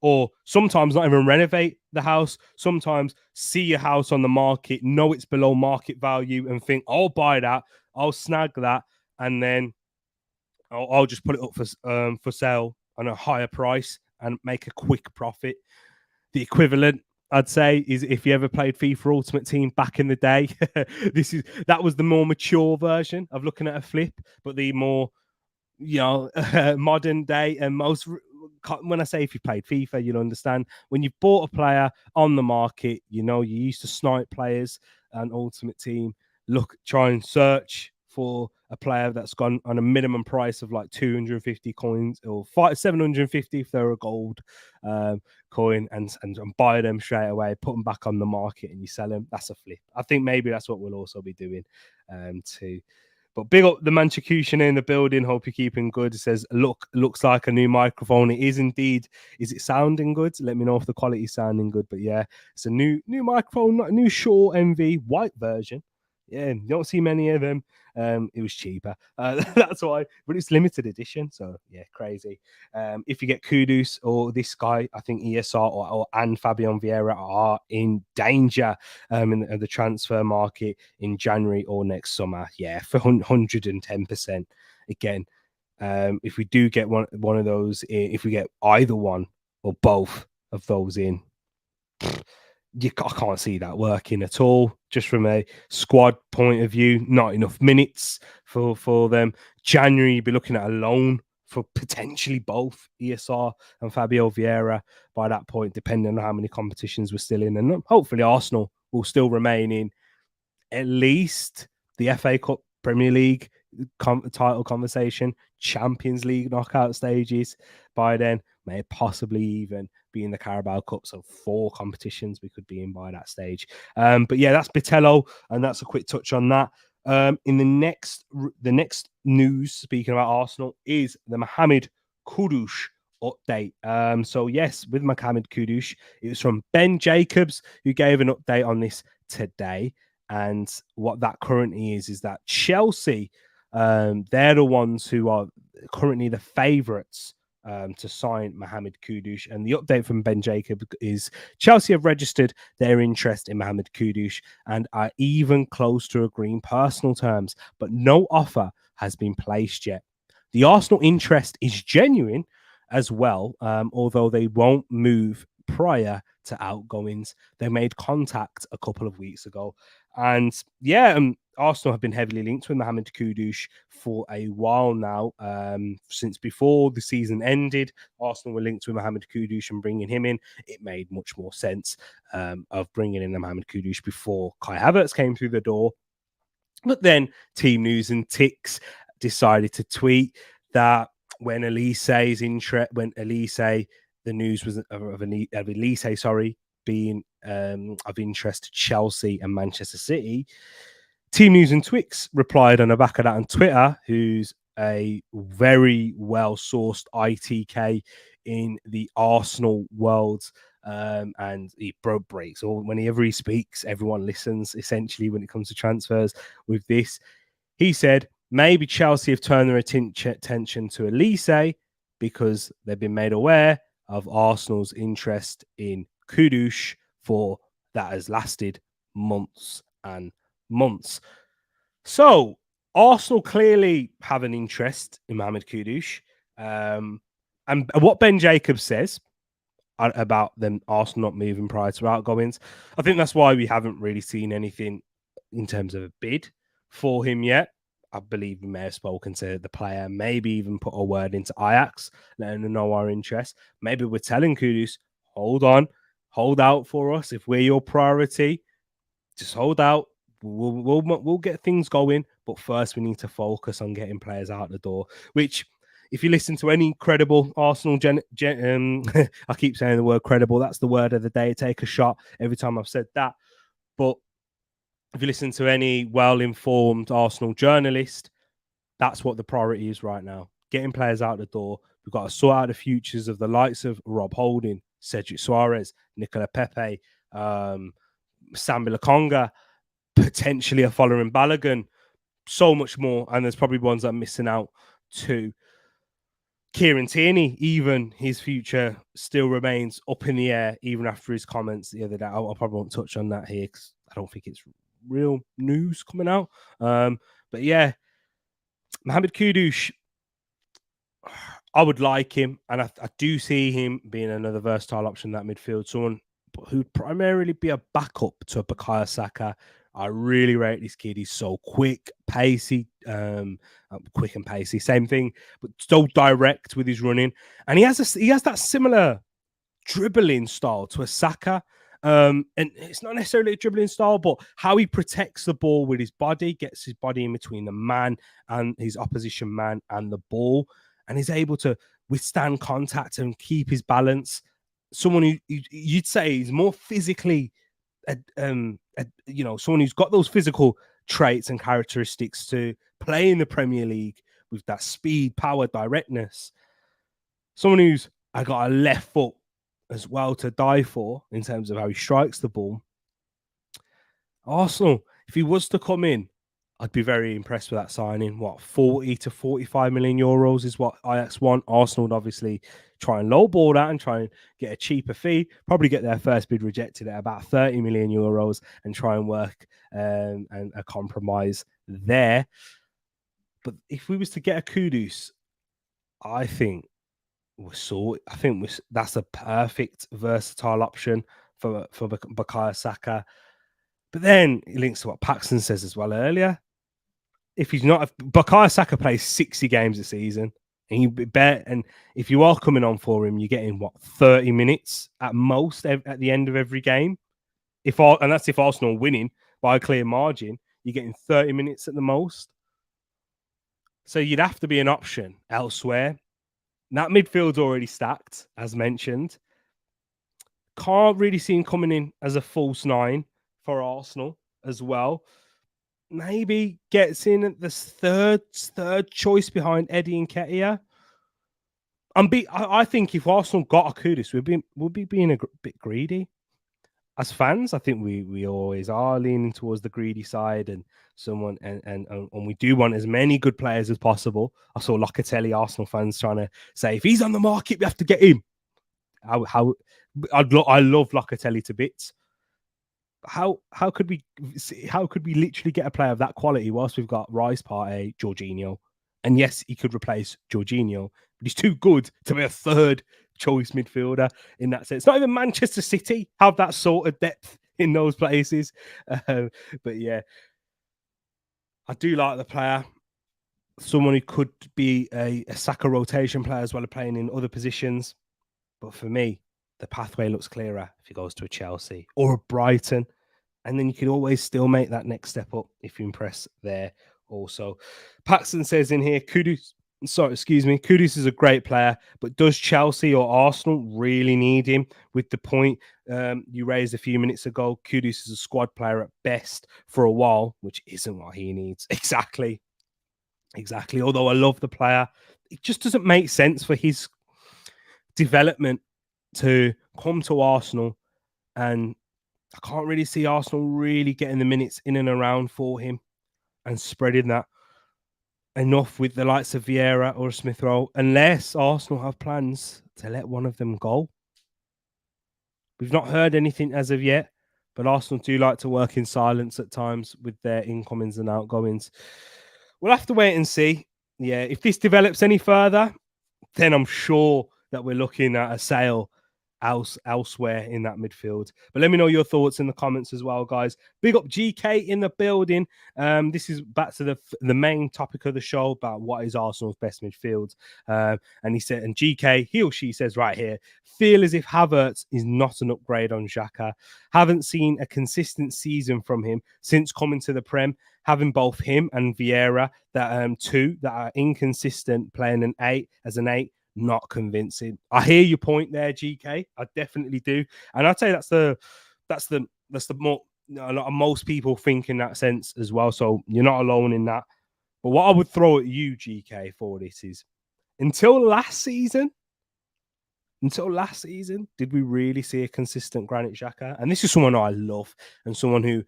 or sometimes not even renovate the house. Sometimes see your house on the market, know it's below market value, and think, I'll buy that, I'll snag that, and then I'll just put it up for sale on a higher price and make a quick profit. The equivalent, I'd say, is if you ever played FIFA Ultimate Team back in the day. That was the more mature version of looking at a flip, but the more modern day and most. When I say if you played FIFA, you'll understand. When you've bought a player on the market, you used to snipe players and Ultimate Team. Try and search for a player that's gone on a minimum price of like 250 coins or 750 if they're a gold coin, and buy them straight away, put them back on the market, and you sell them. That's a flip. I think maybe that's what we'll also be doing too. But big up the Manchester in the building. Hope you're keeping good. It says, looks like a new microphone. It is indeed. Is it sounding good? Let me know if the quality is sounding good. But yeah, it's a new microphone, not a new Shure MV white version. Yeah, you don't see many of them. It was cheaper. That's why, but it's limited edition. So yeah, crazy. If you get Kudus or this guy, I think ESR and Fabian Vieira are in danger in the transfer market in January or next summer. Yeah, for 110%. Again, if we do get one of those, if we get either one or both of those in, I can't see that working at all. Just from a squad point of view, not enough minutes for them. January, you'd be looking at a loan for potentially both ESR and Fabio Vieira by that point, depending on how many competitions we're still in. And hopefully Arsenal will still remain in at least the FA Cup, Premier League title conversation, Champions League knockout stages by then, may possibly even be in the Carabao Cup. So 4 competitions we could be in by that stage. But yeah, that's Bitello, and that's a quick touch on that. In the next news, speaking about Arsenal, is the Mohammed Kudus update. So yes, with Mohammed Kudus, it was from Ben Jacobs who gave an update on this today. And what that currently is that Chelsea, they're the ones who are currently the favourites to sign Mohammed Kudus. And the update from Ben Jacob is Chelsea have registered their interest in Mohammed Kudus and are even close to agreeing personal terms, but no offer has been placed yet. The Arsenal interest is genuine as well, although they won't move prior to outgoings. They made contact a couple of weeks ago. And yeah, Arsenal have been heavily linked with Mohammed Kudus for a while now. Since before the season ended, Arsenal were linked with Mohammed Kudus and bringing him in. It made much more sense of bringing in Mohammed Kudus before Kai Havertz came through the door. But then Team News and Ticks decided to tweet that when Elise's interest, the news was of Elise, being of interest to Chelsea and Manchester City. Team News and Twix replied on the back of that on Twitter, who's a very well-sourced ITK in the Arsenal world, and he breaks. Or whenever he speaks, everyone listens, essentially, when it comes to transfers. With this, he said, maybe Chelsea have turned their attention to Elise because they've been made aware of Arsenal's interest in Kudus for that has lasted months and months. So Arsenal clearly have an interest in Mohammed Kudus. And what Ben Jacobs says about them Arsenal not moving prior to outgoings, I think that's why we haven't really seen anything in terms of a bid for him yet. I believe we may have spoken to the player, maybe even put a word into Ajax, letting them know our interest. Maybe we're telling Kudus, hold on, hold out for us. If we're your priority, just hold out. We'll get things going, but first we need to focus on getting players out the door. Which, if you listen to any credible Arsenal, I keep saying the word credible. That's the word of the day. Take a shot every time I've said that. But if you listen to any well-informed Arsenal journalist, that's what the priority is right now. Getting players out the door. We've got to sort out the futures of the likes of Rob Holding, Cedric Suarez, Nicola Pepe, Sambi Lokonga, potentially a following Balogun, so much more. And there's probably ones that I'm missing out too. Kieran Tierney, even his future still remains up in the air, even after his comments the other day. I probably won't touch on that here because I don't think it's real news coming out. But yeah, Mohammed Kudus, I would like him, and I do see him being another versatile option in that midfield. Someone who'd primarily be a backup to a Bukayo Saka. I really rate this kid. He's so quick, pacey, quick and pacey. Same thing, but so direct with his running, and he has that similar dribbling style to a Saka. And it's not necessarily a dribbling style, but how he protects the ball with his body, gets his body in between the man and his opposition man and the ball, and is able to withstand contact and keep his balance. Someone who you'd say is more physically, someone who's got those physical traits and characteristics to play in the Premier League with that speed, power, directness. Someone who's got a left foot as well to die for in terms of how he strikes the ball. Arsenal, if he was to come in, I'd be very impressed with that signing. 40 to 45 million euros is what Ajax want. Arsenal would obviously try and lowball that and try and get a cheaper fee. Probably get their first bid rejected at about 30 million euros and try and work and a compromise there. But if we was to get a Kudus, I think that's a perfect versatile option for Bukayo Saka. But then it links to what Paxton says as well earlier. If Bukayo Saka plays 60 games a season, and if you are coming on for him, you're getting 30 minutes at most at the end of every game. And that's if Arsenal are winning by a clear margin, you're getting 30 minutes at the most. So you'd have to be an option elsewhere. That midfield's already stacked, as mentioned. Can't really see him coming in as a false nine for Arsenal as well. Maybe gets in at the third choice behind Eddie and Nketiah. I think if Arsenal got a Kudus, we'd be being a bit greedy. As fans, I think we always are leaning towards the greedy side, and we do want as many good players as possible. I saw Locatelli Arsenal fans trying to say if he's on the market, we have to get him. I love Locatelli to bits. How could we literally get a player of that quality whilst we've got Rice, Partey, Jorginho? And yes, he could replace Jorginho, but he's too good to be a third choice midfielder in that sense. Not even Manchester City have that sort of depth in those places. But yeah, I do like the player. Someone who could be a Saka rotation player as well as playing in other positions. But for me, the pathway looks clearer if he goes to a Chelsea or a Brighton. And then you can always still make that next step up if you impress there also. Paxton says in here, Kudus is a great player, but does Chelsea or Arsenal really need him? With the point you raised a few minutes ago, Kudus is a squad player at best for a while, which isn't what he needs. Exactly. Although I love the player, it just doesn't make sense for his development to come to Arsenal, and I can't really see Arsenal really getting the minutes in and around for him and spreading that enough with the likes of Vieira or Smith Rowe, unless Arsenal have plans to let one of them go. We've not heard anything as of yet, but Arsenal do like to work in silence at times with their incomings and outgoings. We'll have to wait and see. Yeah, if this develops any further, then I'm sure that we're looking at a sale elsewhere in that midfield. But let me know your thoughts in the comments as well, guys. Big up GK in the building. This is back to the main topic of the show about what is Arsenal's best midfield. And he said, and GK, he or she says right here, feel as if Havertz is not an upgrade on Xhaka. Haven't seen a consistent season from him since coming to the Prem. Having both him and Vieira, two that are inconsistent, playing an 8 as an 8. Not convincing. I hear your point there, GK. I definitely do, and I'd say that's the more a lot of most people think in that sense as well. So you're not alone in that. But what I would throw at you, GK, for this is until last season, did we really see a consistent Granit Xhaka? And this is someone I love and someone who,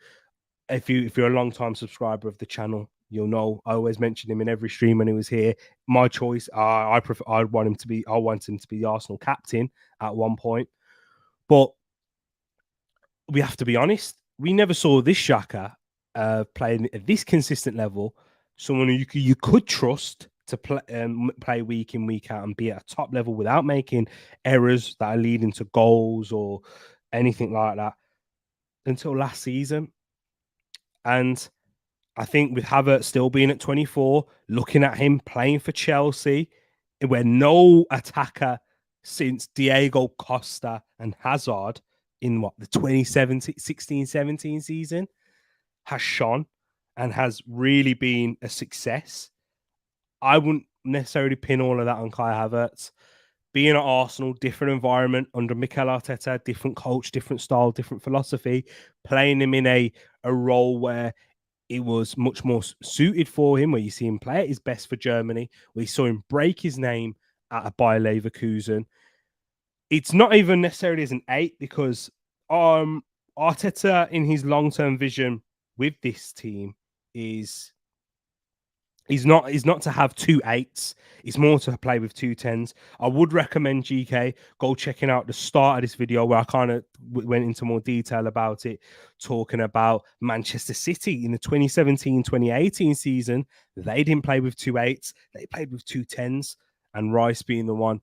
if you're a long time subscriber of the channel, You'll know I always mentioned him in every stream when he was here. My choice, I want him to be the Arsenal captain at one point. But we have to be honest, we never saw this Xhaka playing at this consistent level. Someone who you could trust to play week in, week out and be at a top level without making errors that are leading to goals or anything like that until last season. And I think with Havertz still being at 24, looking at him playing for Chelsea, where no attacker since Diego Costa and Hazard in the 2016-17 season has shone and has really been a success. I wouldn't necessarily pin all of that on Kai Havertz. Being at Arsenal, different environment under Mikel Arteta, different coach, different style, different philosophy, playing him in a role where it was much more suited for him, where you see him play at his best for Germany, where you saw him break his name at a Bayer Leverkusen. It's not even necessarily as an 8 because Arteta, in his long-term vision with this team, is not to have 2 8s. It's more to play with 2 10s. I would recommend GK go checking out the start of this video where I kind of went into more detail about it, talking about Manchester City in the 2017-2018 season. They didn't play with 2 8s. They played with 2 10s, and Rice being the one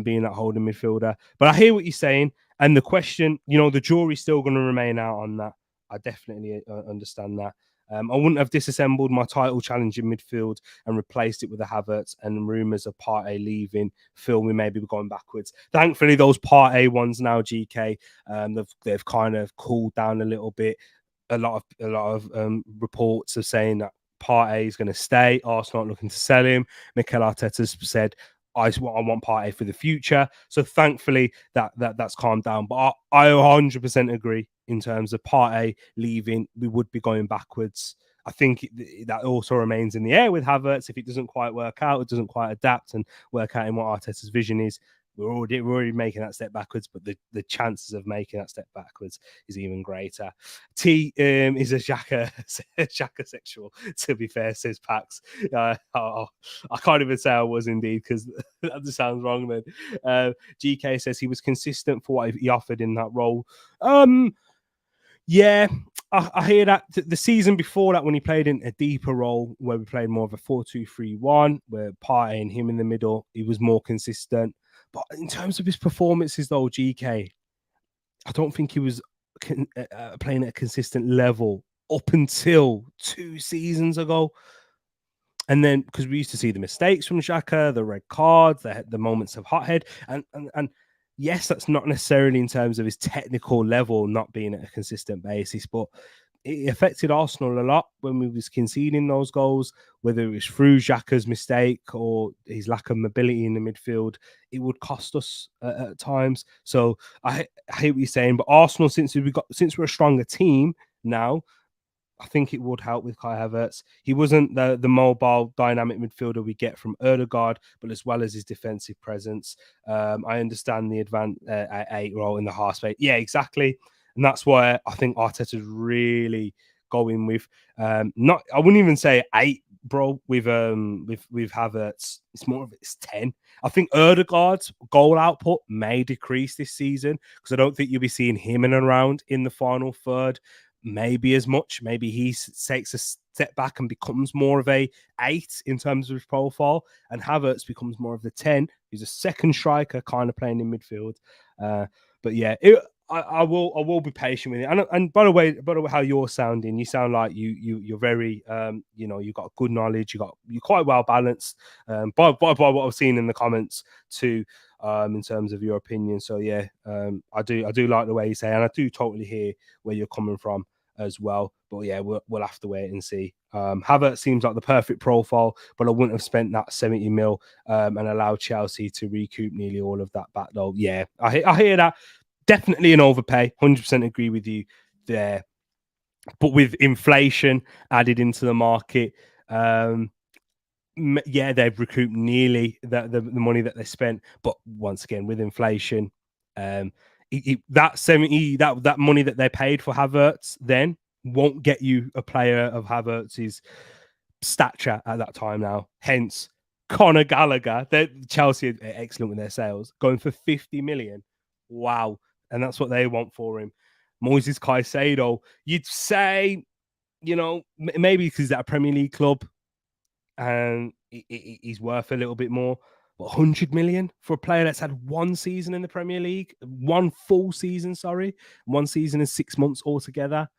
being that holding midfielder. But I hear what you're saying, and the question, the jury's still going to remain out on that. I definitely understand that. I wouldn't have disassembled my title challenge in midfield and replaced it with a Havertz and rumours of Partey leaving. Feel we maybe going backwards. Thankfully, those Partey ones now, GK, they've kind of cooled down a little bit. A lot of reports are saying that Partey is going to stay. Arsenal not looking to sell him. Mikel Arteta's said, I want Partey for the future. So thankfully that's calmed down. But I 100% agree in terms of Partey leaving. We would be going backwards. I think that also remains in the air with Havertz. If it doesn't quite work out, it doesn't quite adapt and work out in what Arteta's vision is, we're already making that step backwards, but the chances of making that step backwards is even greater. T is a Xhaka sexual, to be fair, says Pax. I can't even say I was indeed, because that just sounds wrong then. GK says he was consistent for what he offered in that role. Yeah, I hear that. The season before that, when he played in a deeper role, where we played more of a 4-2-3-1, where Partey and him in the middle, he was more consistent. But in terms of his performances, though, GK, I don't think he was playing at a consistent level up until 2 seasons ago. And then, because we used to see the mistakes from Xhaka, the red cards, the moments of hothead, and yes, that's not necessarily in terms of his technical level not being at a consistent basis, but it affected Arsenal a lot when we was conceding those goals, whether it was through Xhaka's mistake or his lack of mobility in the midfield. It would cost us at times. So I hear what you're saying, but Arsenal, since we're a stronger team now, I think it would help with Kai Havertz. He wasn't the mobile, dynamic midfielder we get from Odegaard, but as well as his defensive presence. I understand the advanced 8 role in the half space. Yeah, exactly. And that's why I think Arteta's really going with I wouldn't even say 8, bro, with Havertz. It's more of it's 10. I think Odegaard's goal output may decrease this season because I don't think you'll be seeing him in and around in the final third. Maybe as much. Maybe he takes a step back and becomes more of a 8 in terms of his profile, and Havertz becomes more of the 10. He's a second striker, kind of playing in midfield. But yeah, I will be patient with it. And by the way, how you're sounding, you sound like you're very you've got good knowledge. You're quite well balanced. By what I've seen in the comments too. In terms of your opinion. So yeah, I do like the way you say, and I do totally hear where you're coming from as well. But yeah, we'll have to wait and see. Havertz seems like the perfect profile, but I wouldn't have spent that 70 mil and allowed Chelsea to recoup nearly all of that back though. Yeah, I hear that. Definitely an overpay. 100% agree with you there. But with inflation added into the market, yeah, they've recouped nearly the money that they spent, but once again with inflation, that money that they paid for Havertz then won't get you a player of Havertz's stature at that time now. Hence, Conor Gallagher, Chelsea are excellent with their sales, going for 50 million. Wow. And that's what they want for him. Moises Caicedo, you'd say, maybe because he's at a Premier League club and he's worth a little bit more. But 100 million for a player that's had one season in the Premier League, one full season, one season and 6 months altogether.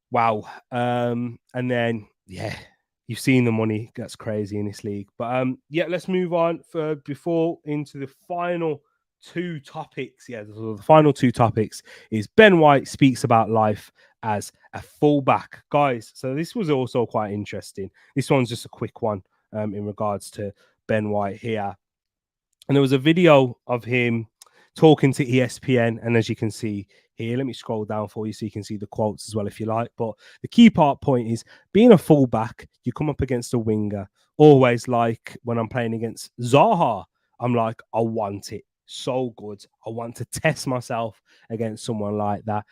Wow. And then, you've seen the money. That's crazy in this league. But let's move on before into the final two topics. The final two topics is Ben White speaks about life as a fullback. Guys, so this was also quite interesting. This one's just a quick one in regards to Ben White here. And there was a video of him talking to ESPN. And as you can see here, let me scroll down for you so you can see the quotes as well if you like. But the key point is being a fullback, you come up against a winger. Always like when I'm playing against Zaha, I'm like, I want it so good. I want to test myself against someone like that.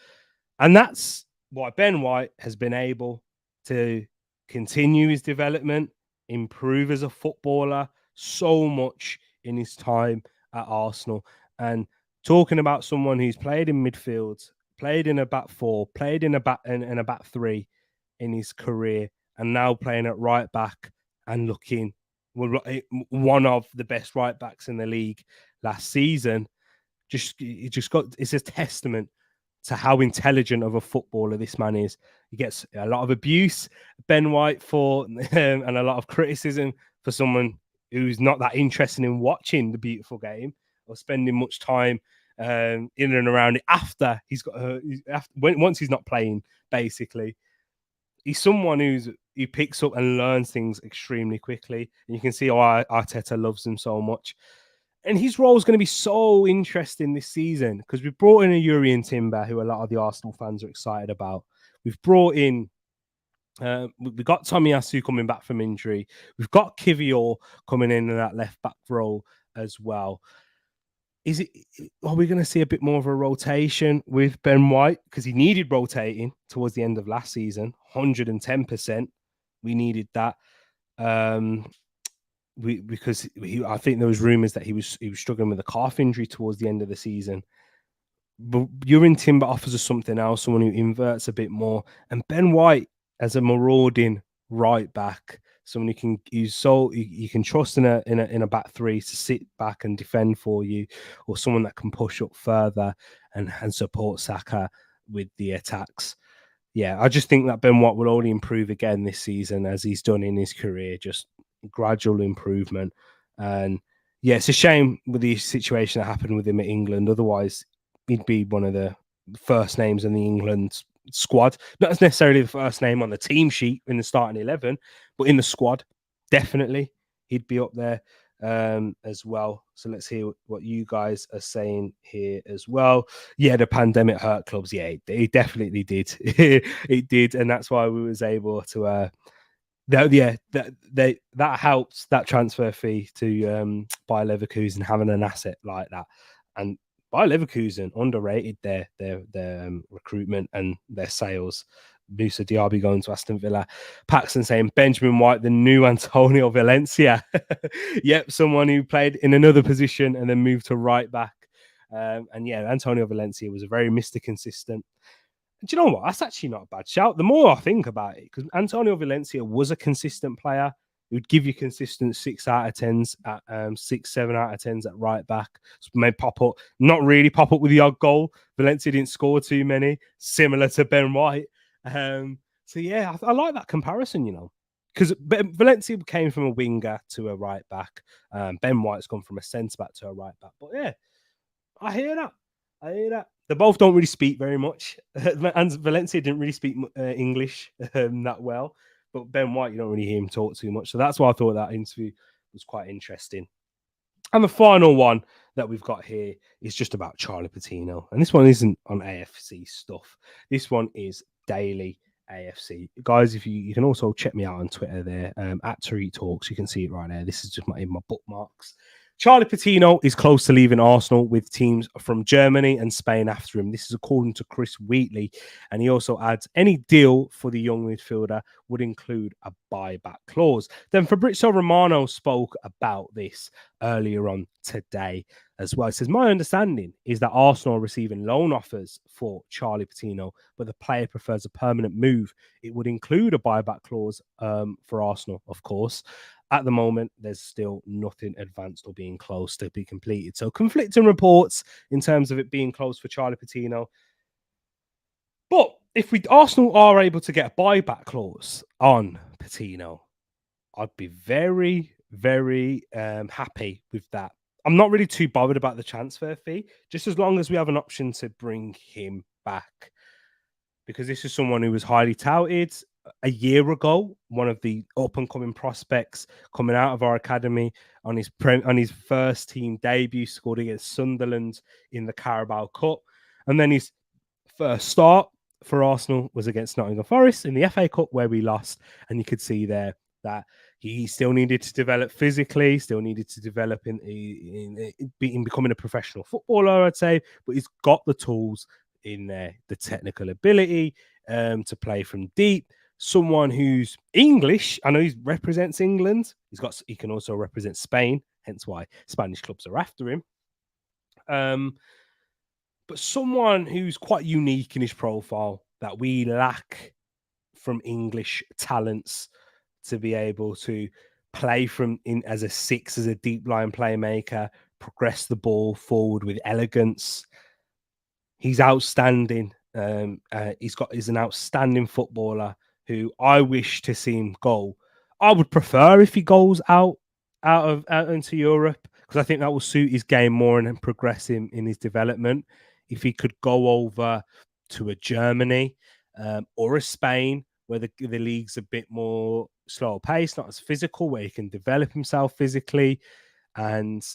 And that's why Ben White has been able to continue his development, improve as a footballer so much in his time at Arsenal. And talking about someone who's played in midfield, played in a back four, played in a back three in his career, and now playing at right back and looking one of the best right backs in the league last season. It's a testament to how intelligent of a footballer this man is. He gets a lot of abuse, Ben White, and a lot of criticism for someone who's not that interested in watching the beautiful game or spending much time in and around it after he's got once he's not playing. Basically, he's someone who picks up and learns things extremely quickly, and you can see why Arteta loves him so much. And his role is going to be so interesting this season because we've brought in a Jurrien Timber, who a lot of the Arsenal fans are excited about. We've brought in, we've got Tomiyasu coming back from injury. We've got Kivior coming in that left back role as well. Are we going to see a bit more of a rotation with Ben White? Because he needed rotating towards the end of last season, 110%. We needed that. I think there was rumours that he was struggling with a calf injury towards the end of the season. But Jurrien Timber offers us something else, someone who inverts a bit more. And Ben White as a marauding right back, someone you can trust in a back three to sit back and defend for you, or someone that can push up further and support Saka with the attacks. Yeah, I just think that Ben White will only improve again this season as he's done in his career, just gradual improvement. And it's a shame with the situation that happened with him at England. Otherwise, he'd be one of the first names in the England squad. Not necessarily the first name on the team sheet in the starting 11, but in the squad, definitely he'd be up there as well. So let's hear what you guys are saying here as well. Yeah, the pandemic hurt clubs. Yeah, it definitely did. It did, and that's why we was able to. That helps, that transfer fee to Bayer Leverkusen having an asset like that. And Bayer Leverkusen underrated their recruitment and their sales. Moussa Diaby going to Aston Villa. Paxton saying Benjamin White, the new Antonio Valencia. Yep, someone who played in another position and then moved to right back. Antonio Valencia was a very Mr. Consistent. Do you know what? That's actually not a bad shout. The more I think about it, because Antonio Valencia was a consistent player. He would give you consistent 6 out of 10s at 6, 7 out of 10s at right back. So may pop up, not really pop up with the odd goal. Valencia didn't score too many, similar to Ben White. I like that comparison, because Valencia came from a winger to a right back. Ben White's gone from a centre back to a right back. But yeah, I hear that. They both don't really speak very much. And Valencia didn't really speak English that well. But Ben White, you don't really hear him talk too much. So that's why I thought that interview was quite interesting. And the final one that we've got here is just about Charlie Patino. And this one isn't on AFC stuff. This one is daily AFC. Guys, if you can also check me out on Twitter there, at Tereak Talks. You can see it right there. This is just in my bookmarks. Charlie Patino is close to leaving Arsenal with teams from Germany and Spain after him. This is according to Chris Wheatley. And he also adds any deal for the young midfielder would include a buyback clause. Then Fabrizio Romano spoke about this earlier on today as well. It says, my understanding is that Arsenal are receiving loan offers for Charlie Patino, but the player prefers a permanent move. It would include a buyback clause for Arsenal, of course. At the moment, there's still nothing advanced or being close to be completed. So conflicting reports in terms of it being close for Charlie Patino. But if Arsenal are able to get a buyback clause on Patino, I'd be very, very happy with that. I'm not really too bothered about the transfer fee, just as long as we have an option to bring him back. Because this is someone who was highly touted a year ago, one of the up-and-coming prospects coming out of our academy on his first team debut, scored against Sunderland in the Carabao Cup. And then his first start for Arsenal was against Nottingham Forest in the FA Cup, where we lost. And you could see there that he still needed to develop physically, still needed to develop in becoming a professional footballer, I'd say. But he's got the tools in there, the technical ability to play from deep. Someone who's English. I know he represents England. He can also represent Spain, hence why Spanish clubs are after him. But someone who's quite unique in his profile that we lack from English talents to be able to play from in as a six, as a deep line playmaker, progress the ball forward with elegance. He's outstanding. He's an outstanding footballer who I wish to see him go. I would prefer if he goes out into Europe, because I think that will suit his game more and progress him in his development. If he could go over to a Germany or a Spain, where the league's a bit more slower pace, not as physical, where he can develop himself physically and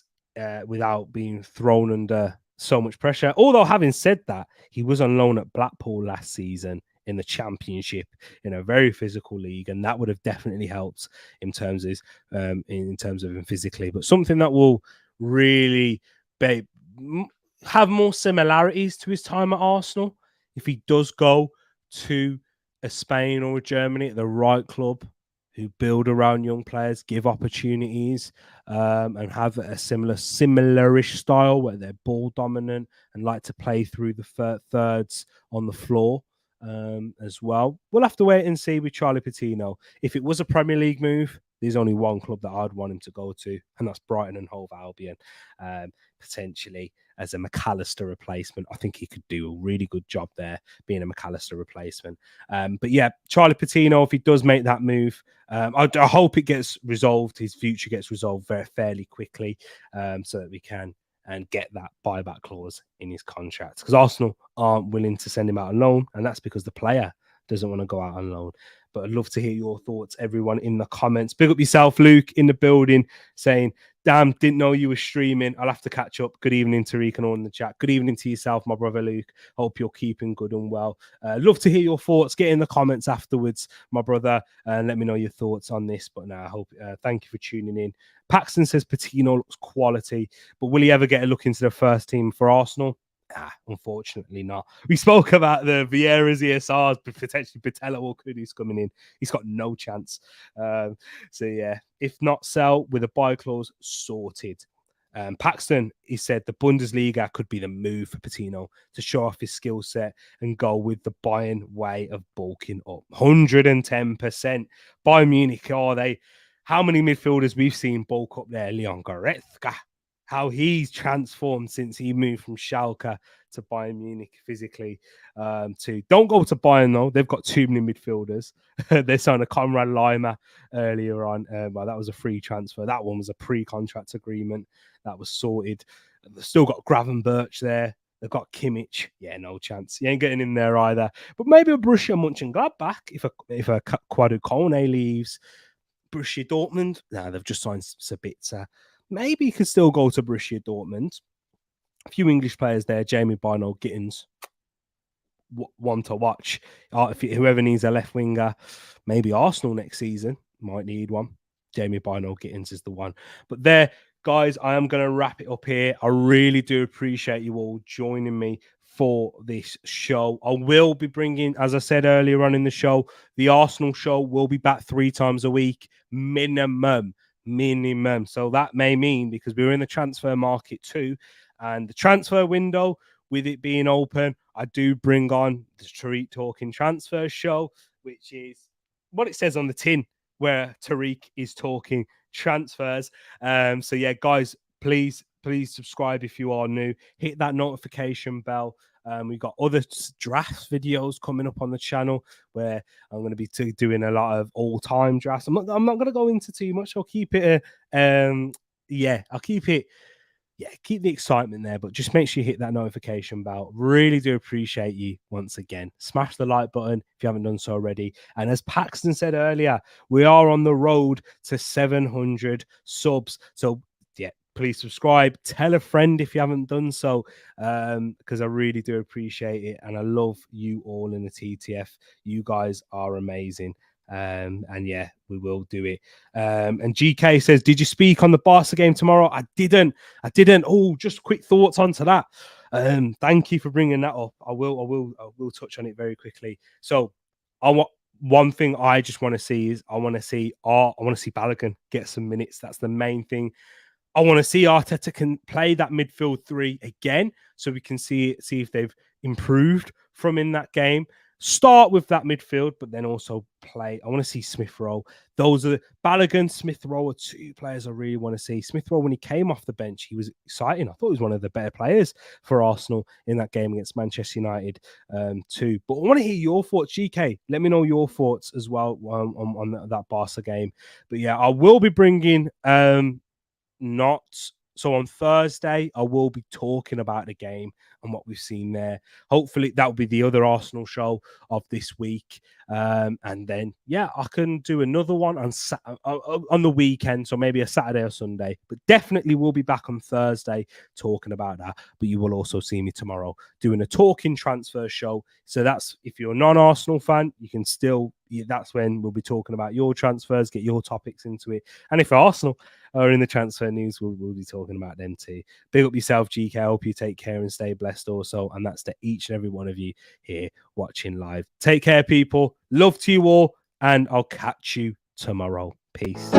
without being thrown under so much pressure. Although, having said that, he was on loan at Blackpool last season in the Championship in a very physical league, and that would have definitely helped in terms of him physically. But something that will really have more similarities to his time at Arsenal, if he does go to a Spain or a Germany at the right club, who build around young players, give opportunities, and have a similar-ish style where they're ball dominant and like to play through the thirds on the floor as well. We'll have to wait and see with Charlie Patino. If it was a Premier League move, there's only one club that I'd want him to go to, and that's Brighton and Hove Albion, potentially as a McAllister replacement. I think he could do a really good job there, being a McAllister replacement. But yeah, Charlie Patino, if he does make that move, I hope it gets resolved. His future gets resolved fairly quickly, so that we can get that buyback clause in his contract. Because Arsenal aren't willing to send him out on loan, and that's because the player doesn't want to go out on loan. But I'd love to hear your thoughts, everyone, in the comments. Big up yourself, Luke, in the building, saying, damn, didn't know you were streaming. I'll have to catch up. Good evening, Tereak, and all in the chat. Good evening to yourself, my brother Luke. Hope you're keeping good and well. Love to hear your thoughts. Get in the comments afterwards, my brother, and let me know your thoughts on this. But now, I hope, thank you for tuning in. Paxton says Patino looks quality, but will he ever get a look into the first team for Arsenal? Unfortunately not. We spoke about the Vieira's ESRs, but potentially Patella or Kudus coming in. He's got no chance. So yeah, if not sell with a buy clause, sorted. Paxton, he said the Bundesliga could be the move for Patino to show off his skill set and go with the Bayern way of bulking up. 110%. Bayern Munich, are they? How many midfielders we've seen bulk up there? Leon Goretzka. How he's transformed since he moved from Schalke to Bayern Munich physically. Don't go to Bayern, though. They've got too many midfielders. They signed a Conrad Lima earlier on. Well, that was a free transfer. That one was a pre-contract agreement. That was sorted. They've still got Gravenberch there. They've got Kimmich. Yeah, no chance. You ain't getting in there either. But maybe a Borussia Mönchengladbach if a Kwadu Kone leaves. Borussia Dortmund. Nah, they've just signed Sabitzer. Maybe he could still go to Borussia Dortmund. A few English players there. Jamie Bino, Gittins. One to watch. Whoever needs a left winger, maybe Arsenal next season might need one. Jamie Bino, Gittins is the one. But they're guys, I am going to wrap it up here. I really do appreciate you all joining me for this show. I will be bringing, as I said earlier on in the show, the Arsenal show will be back 3 times a week, minimum. So that may mean, because we're in the transfer market too, and the transfer window, with it being open, I do bring on the Tereak Talking Transfer show, which is what it says on the tin, where Tereak is talking transfers. So yeah, guys, please subscribe if you are new. Hit that notification bell. We've got other draft videos coming up on the channel where I'm going to be doing a lot of all-time drafts. I'm not going to go into too much. I'll keep it. I'll keep it. Yeah, keep the excitement there, but just make sure you hit that notification bell. Really do appreciate you once again. Smash the like button if you haven't done so already. And as Paxton said earlier, we are on the road to 700 subs. So yeah, please subscribe. Tell a friend if you haven't done so, because I really do appreciate it. And I love you all in the TTF. You guys are amazing. And yeah, we will do it. And GK says, did you speak on the Barca game tomorrow? I didn't. Oh, just quick thoughts onto that. Thank you for bringing that up. I will touch on it very quickly. So one thing I just want to see is I want to see Balogun get some minutes. That's the main thing. I want to see Arteta can play that midfield 3 again, so we can see if they've improved from in that game. Start with that midfield, but then also play. I want to see Smith Rowe. Those are Balogun, Smith Rowe are 2 players I really want to see. Smith Rowe, when he came off the bench, he was exciting. I thought he was one of the better players for Arsenal in that game against Manchester United too. But I want to hear your thoughts, GK. Let me know your thoughts as well on that Barca game. But yeah, I will be bringing so on Thursday, I will be talking about the game and what we've seen there. Hopefully, that will be the other Arsenal show of this week. And then, yeah, I can do another one on the weekend, so maybe a Saturday or Sunday. But definitely we'll be back on Thursday talking about that. But you will also see me tomorrow doing a talking transfer show. So that's, if you're a non-Arsenal fan, you can still, that's when we'll be talking about your transfers, get your topics into it. And if Arsenal are in the transfer news, we'll be talking about them too. Big up yourself, GK. I hope you take care and stay blessed also. And that's to each and every one of you here watching live. Take care, people. Love to you all. And I'll catch you tomorrow. Peace.